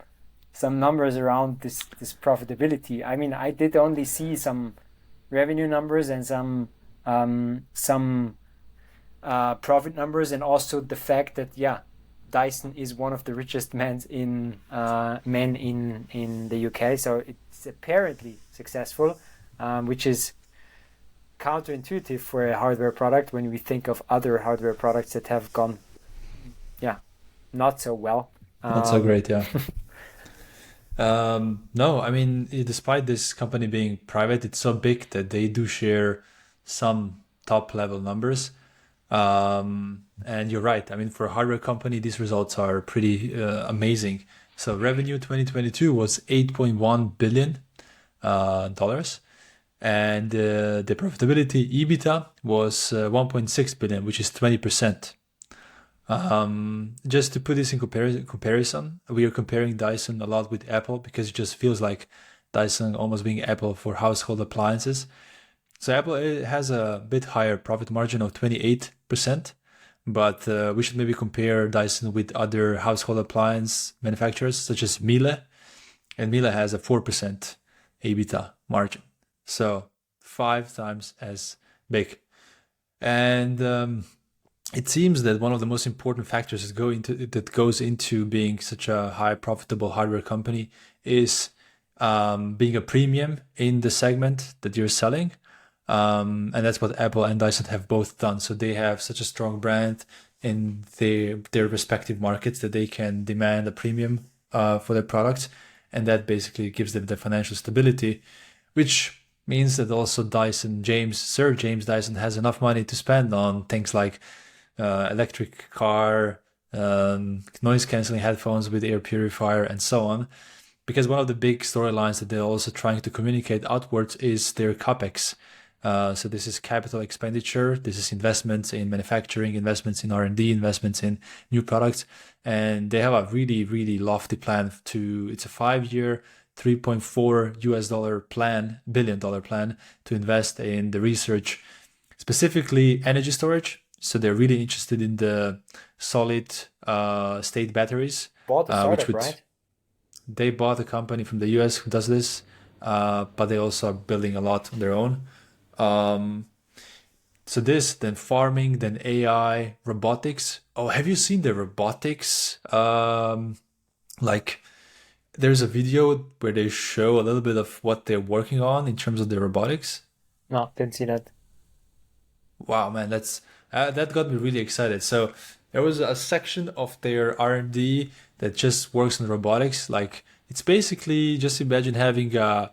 numbers around this profitability. I mean, I did only see some revenue numbers and some profit numbers, and also the fact that Dyson is one of the richest men in the UK. So it's apparently successful, which is counterintuitive for a hardware product when we think of other hardware products that have gone not so well. Not so great, yeah. No, I mean, despite this company being private, it's so big that they do share some top level numbers. And you're right. I mean, for a hardware company, these results are pretty amazing. So revenue 2022 was $8.1 billion. And the profitability, EBITDA, was 1.6 billion, which is 20%. Just to put this in comparison, we are comparing Dyson a lot with Apple because it just feels like Dyson almost being Apple for household appliances. So Apple has a bit higher profit margin of 28%, but we should maybe compare Dyson with other household appliance manufacturers such as Miele, and Miele has a 4% EBITDA margin, so 5 times as big. And it seems that one of the most important factors that goes into being such a high profitable hardware company is being a premium in the segment that you're selling. And that's what Apple and Dyson have both done. So they have such a strong brand in their respective markets that they can demand a premium for their products. And that basically gives them the financial stability, which means that also Sir James Dyson has enough money to spend on things like electric car, noise cancelling headphones with air purifier, and so on. Because one of the big storylines that they're also trying to communicate outwards is their capex. So this is capital expenditure. This is investments in manufacturing, investments in R&D, investments in new products. And they have a really, really lofty plan it's a 5-year, $3.4 billion plan to invest in the research, specifically energy storage. So they're really interested in the solid state batteries. Bought a startup, right? They bought a company from the US who does this, but they also are building a lot on their own. So this, then farming, then AI, robotics. Oh, have you seen the robotics? Like, there's a video where they show a little bit of what they're working on in terms of the robotics. No, didn't see that. Wow, man, that got me really excited. So there was a section of their R&D that just works on robotics. Like, it's basically, just imagine having a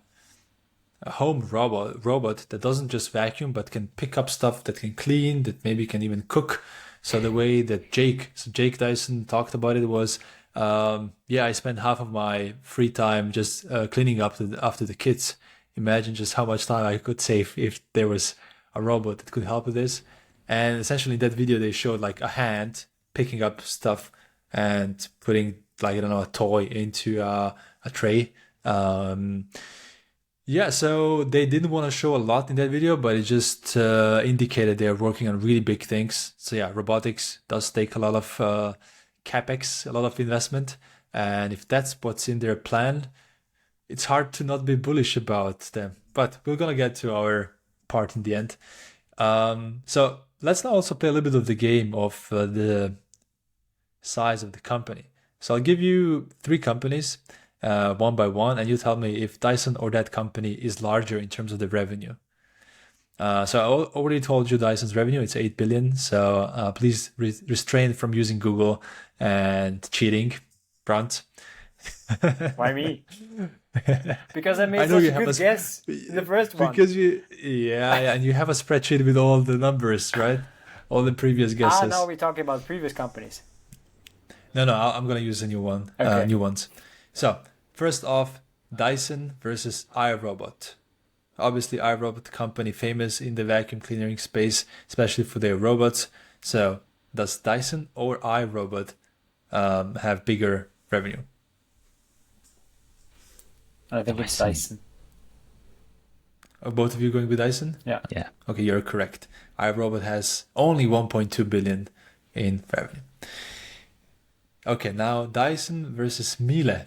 home robot that doesn't just vacuum, but can pick up stuff, that can clean, that maybe can even cook. So the way that Jake Dyson talked about it was, I spend half of my free time just cleaning up after the kids. Imagine just how much time I could save if there was a robot that could help with this. And essentially in that video, they showed like a hand picking up stuff and putting, like, I don't know, a toy into a tray. So they didn't want to show a lot in that video, but it just indicated they're working on really big things. So yeah, robotics does take a lot of capex, a lot of investment. And if that's what's in their plan, it's hard to not be bullish about them. But we're going to get to our part in the end. So let's now also play a little bit of the game of the size of the company. So I'll give you 3 companies, one by one, and you tell me if Dyson or that company is larger in terms of the revenue. So I already told you Dyson's revenue, it's 8 billion. So please restrain from using Google and cheating, Franz. Why me? Because I made I know such you a have good guess in the first one. because yeah, and you have a spreadsheet with all the numbers, right? All the previous guesses. Now we're talking about previous companies. No, I'm gonna use a new one, Okay. new ones. So first off, Dyson versus iRobot. Obviously, iRobot company famous in the vacuum cleaning space, especially for their robots. So does Dyson or iRobot have bigger revenue? I think it's Dyson. Dyson. Are both of you going with Dyson? Yeah. Yeah. Okay, you're correct. iRobot has only 1.2 billion in revenue. Okay, now Dyson versus Miele.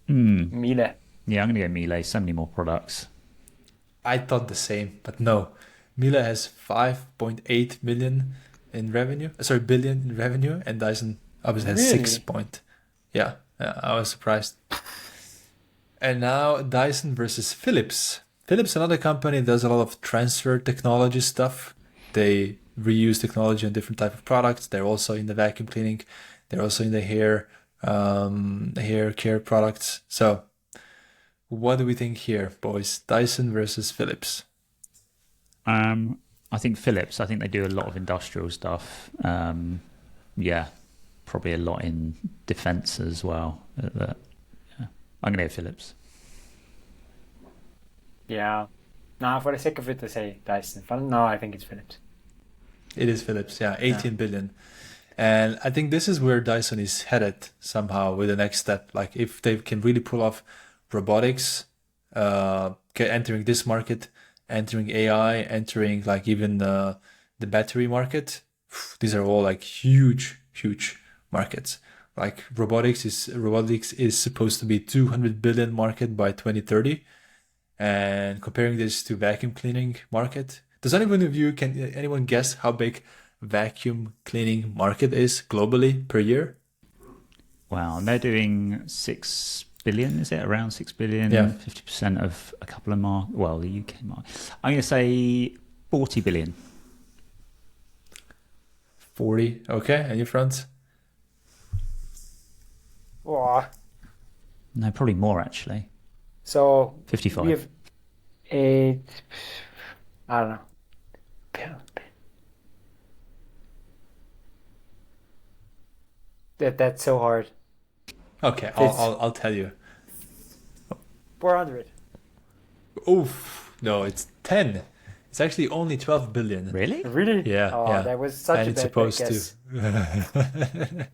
Miele. Yeah, I'm going to go Miele. So many more products. I thought the same, but no. Miele has 5.8 million in revenue. Sorry, billion in revenue, and Dyson obviously has Really? 6 point. Yeah, I was surprised. And now Dyson versus Philips. Philips, another company, does a lot of transfer technology stuff. They reuse technology on different type of products. They're also in the vacuum cleaning. They're also in the hair care products. So what do we think here, boys? Dyson versus Philips. I think Philips. I think they do a lot of industrial stuff. Yeah, probably a lot in defense as well. Yeah. I'm going to go Philips. Yeah. Nah, for the sake of it, I say Dyson. But no, I think it's Philips. It is Philips, yeah, 18 billion. And I think this is where Dyson is headed somehow with the next step. Like if they can really pull off robotics, entering this market, entering AI, entering like even the battery market, these are all like huge markets. Like robotics is supposed to be 200 billion market by 2030. And comparing this to vacuum cleaning market, does anyone guess how big vacuum cleaning market is globally per year? Wow, and they're doing 6 billion, is it? Around 6 billion, Yeah. 50% of a couple of the UK market. I'm going to say 40 billion. 40, okay. And you, Franz? Oh, No, probably more actually. so 55. we have 8. I don't know. That's so hard. Okay, It's- I'll tell you. 400. Oof, no, it's 10. It's actually only 12 billion. Really? Really? Yeah, Oh, yeah. that was such And a it's bad supposed guess. to.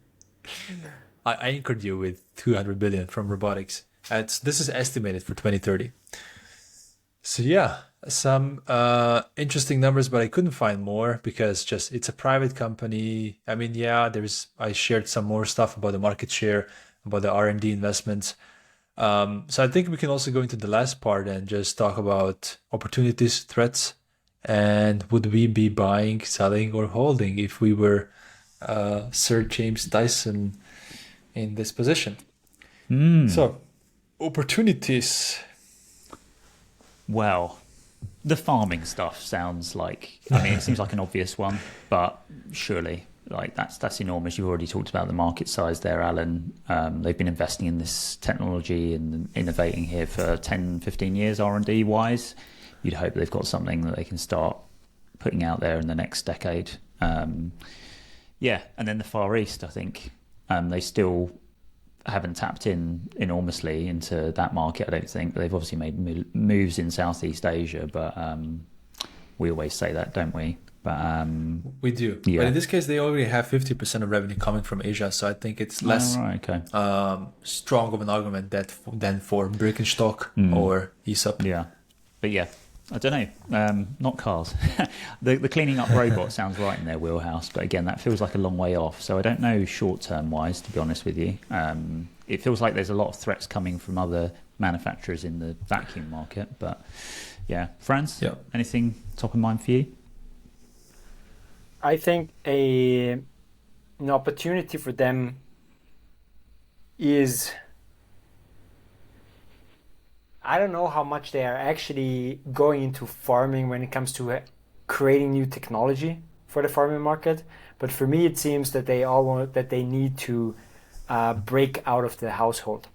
I anchored you with 200 billion from robotics. This is estimated for 2030. So yeah, some interesting numbers, but I couldn't find more because it's a private company. I mean, yeah, I shared some more stuff about the market share, about the R&D investments. So I think we can also go into the last part and just talk about opportunities, threats, and would we be buying, selling, or holding if we were Sir James Dyson in this position. So, opportunities. Well, the farming stuff sounds like, I mean, it seems like an obvious one, but surely, like that's enormous. You've already talked about the market size there, Alen. They've been investing in this technology and innovating here for 10, 15 years R&D wise. You'd hope they've got something that they can start putting out there in the next decade. Yeah, and then the Far East, I think they still haven't tapped in enormously into that market, I don't think. They've obviously made moves in Southeast Asia, but we always say that, don't we? But we do. Yeah. But in this case, they already have 50% of revenue coming from Asia, so I think it's less okay. strong of an argument than for Birkenstock or Aesop. Yeah, but yeah, I don't know. Not cars. the cleaning up robot sounds right in their wheelhouse, but again, that feels like a long way off. So I don't know short term wise, to be honest with you. It feels like there's a lot of threats coming from other manufacturers in the vacuum market. But yeah, Franz, anything top of mind for you? I think an opportunity for them is, I don't know how much they are actually going into farming when it comes to creating new technology for the farming market. But for me, it seems that they need to break out of the household.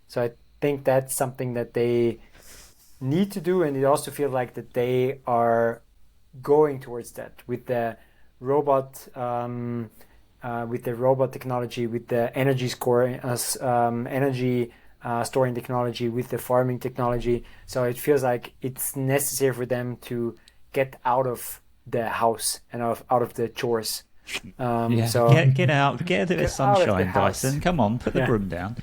So I think that's something that they need to do, and it also feels like that they are going towards that with the robot, technology, with the energy storing technology, with the farming technology. So it feels like it's necessary for them to get out of the house and out of the chores. So get out, get a bit of sunshine, Dyson. Come on, put the broom down.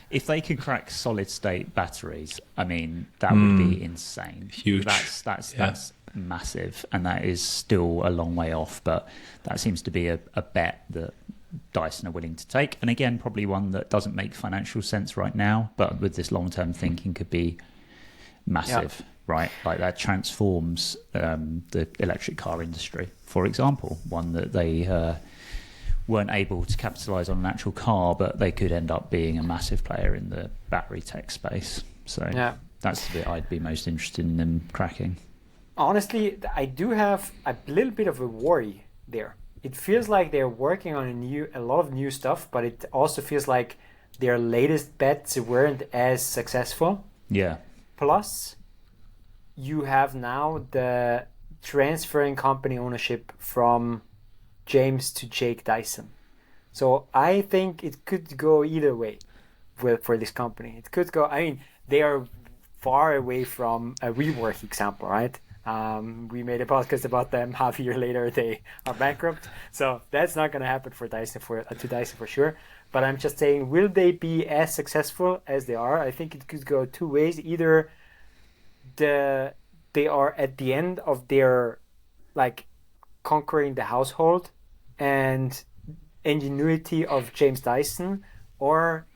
If they could crack solid state batteries, I mean, that would be insane. Huge. That's massive, and that is still a long way off. But that seems to be a bet that Dyson are willing to take, and again, probably one that doesn't make financial sense right now, but with this long-term thinking could be massive. Right, like that transforms the electric car industry, for example. One that they weren't able to capitalize on an actual car, but they could end up being a massive player in the battery tech space. So that's the bit I'd be most interested in them cracking. Honestly, I do have a little bit of a worry there. It feels like they're working on a lot of new stuff, but it also feels like their latest bets weren't as successful. Yeah. Plus, you have now the transferring company ownership from James to Jake Dyson. So I think it could go either way for this company. It could go, I mean, they are far away from a WeWork example, right? We made a podcast about them. Half a year later, they are bankrupt. So that's not going to happen to Dyson for sure. But I'm just saying, will they be as successful as they are? I think it could go two ways. Either they are at the end of their conquering the household and ingenuity of James Dyson, or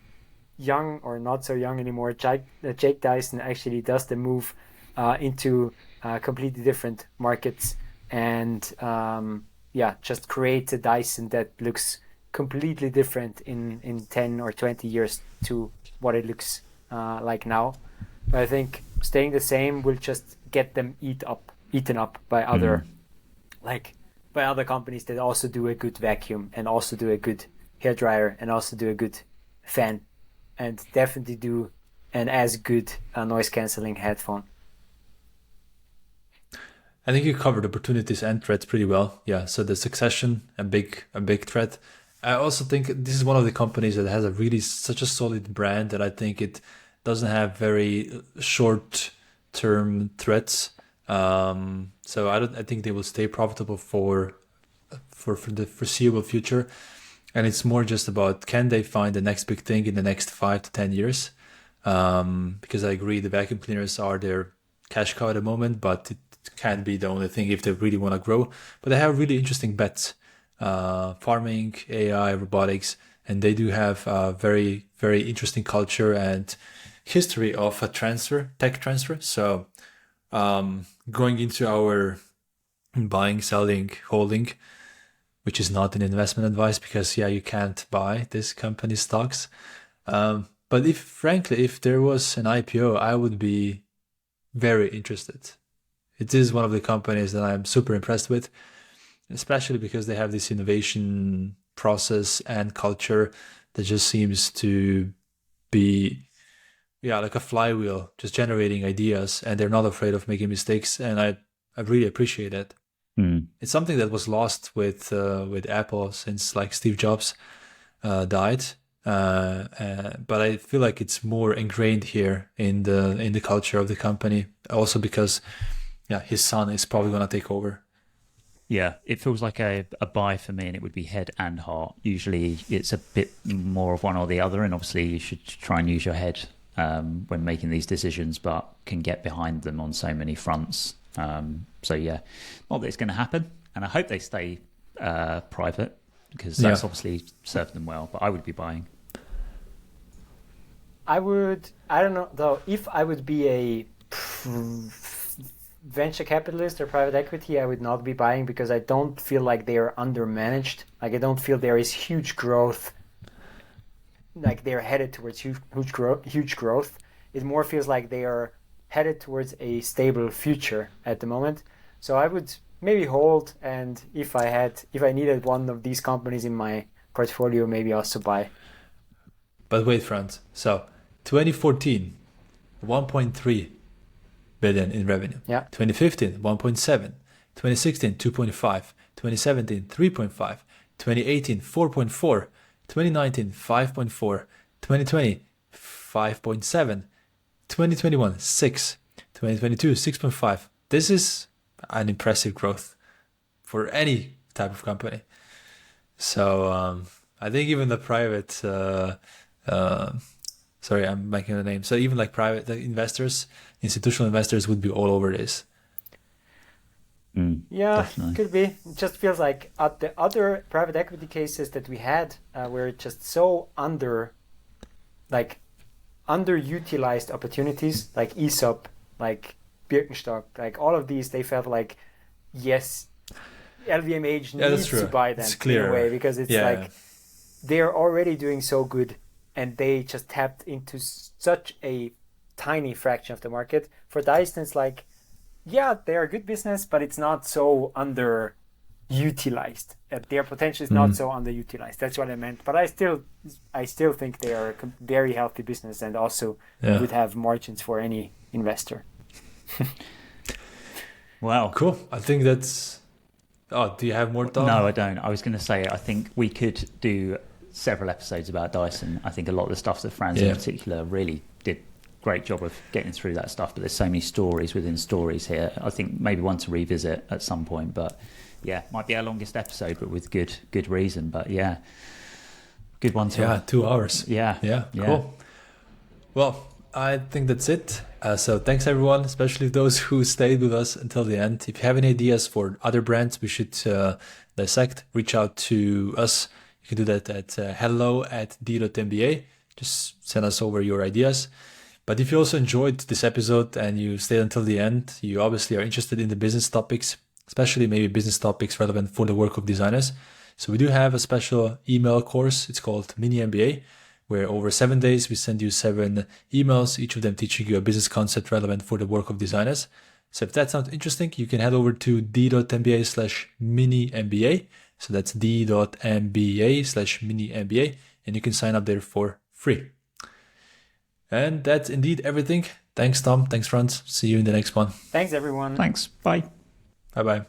young or not so young anymore, Jake Dyson actually does the move into completely different markets and just creates a Dyson that looks completely different in 10 or 20 years to what it looks like now. But I think staying the same will just get them eaten up by other companies that also do a good vacuum and also do a good hairdryer and also do a good fan and definitely do an as good noise cancelling headphone. I think you covered opportunities and threats pretty well. Yeah, so the succession, a big threat. I also think this is one of the companies that has such a solid brand that I think it doesn't have very short-term threats. So I think they will stay profitable for the foreseeable future. And it's more just about, can they find the next big thing in the next 5 to 10 years? Because I agree, the vacuum cleaners are their cash cow at the moment, but it can't be the only thing if they really want to grow. But they have really interesting bets, farming, AI, robotics, and they do have a very, very interesting culture and history of a tech transfer. So going into our buying, selling, holding, which is not an investment advice because you can't buy this company's stocks. But if there was an IPO, I would be very interested. It is one of the companies that I'm super impressed with, especially because they have this innovation process and culture that just seems to be like a flywheel, just generating ideas, and they're not afraid of making mistakes, and I really appreciate it. It's something that was lost with Apple since Steve Jobs died, but I feel like it's more ingrained here in the culture of the company. Also because his son is probably going to take over. Yeah, it feels like a buy for me, and it would be head and heart. Usually it's a bit more of one or the other, and obviously you should try and use your head when making these decisions, but can get behind them on so many fronts. Not that it's going to happen, and I hope they stay private because that's obviously served them well, but I would be buying. I don't know though, if I would be a venture capitalist or private equity, I would not be buying because I don't feel like they are undermanaged. I don't feel there is huge growth. They're headed towards huge growth. it more feels like they are headed towards a stable future at the moment. So I would maybe hold, and if I needed one of these companies in my portfolio, maybe also buy. But wait, Franz. So 2014, 1.3 billion in revenue. Yeah. 2015, 1.7. 2016, 2.5. 2017, 3.5. 2018, 4.4. 2019, 5.4. 2020, 5.7. 2021, 6. 2022, 6.5. This is an impressive growth for any type of company. So I think even the private, sorry, I'm making the name. So even like private investors, institutional investors would be all over this. Yeah, Definitely. could be. It just feels like at the other private equity cases that we had were just so underutilized opportunities, like ESOP, like Birkenstock, like all of these, they felt like, yes, LVMH needs to buy them in a way, because it's they're already doing so good and they just tapped into such a tiny fraction of the market. For Dyson, it's like, yeah, they are a good business, but it's not so underutilized. Their potential is not so underutilized. That's what I meant. But I still think they are a very healthy business, and also would have margins for any investor. Wow. Cool. I think that's... Oh, do you have more thoughts? No, I don't. I was going to say, I think we could do several episodes about Dyson. I think a lot of the stuff that Franz in particular really did great job of getting through that stuff, but there's so many stories within stories here. I think maybe one to revisit at some point, but yeah, might be our longest episode, but with good reason. But yeah, good one to... Yeah, 2 hours. Yeah. Cool. Well, I think that's it. So thanks everyone, especially those who stayed with us until the end. If you have any ideas for other brands we should dissect, reach out to us. You can do that at hello@d.mba. Just send us over your ideas. But if you also enjoyed this episode and you stayed until the end, you obviously are interested in the business topics, especially maybe business topics relevant for the work of designers. So we do have a special email course. It's called Mini MBA, where over 7 days we send you 7 emails, each of them teaching you a business concept relevant for the work of designers. So if that sounds interesting, you can head over to d.mba/mini-MBA. So that's d.mba/mini-MBA, and you can sign up there for free. And that's indeed everything. Thanks, Tom. Thanks, Franz. See you in the next one. Thanks, everyone. Thanks. Bye. Bye-bye.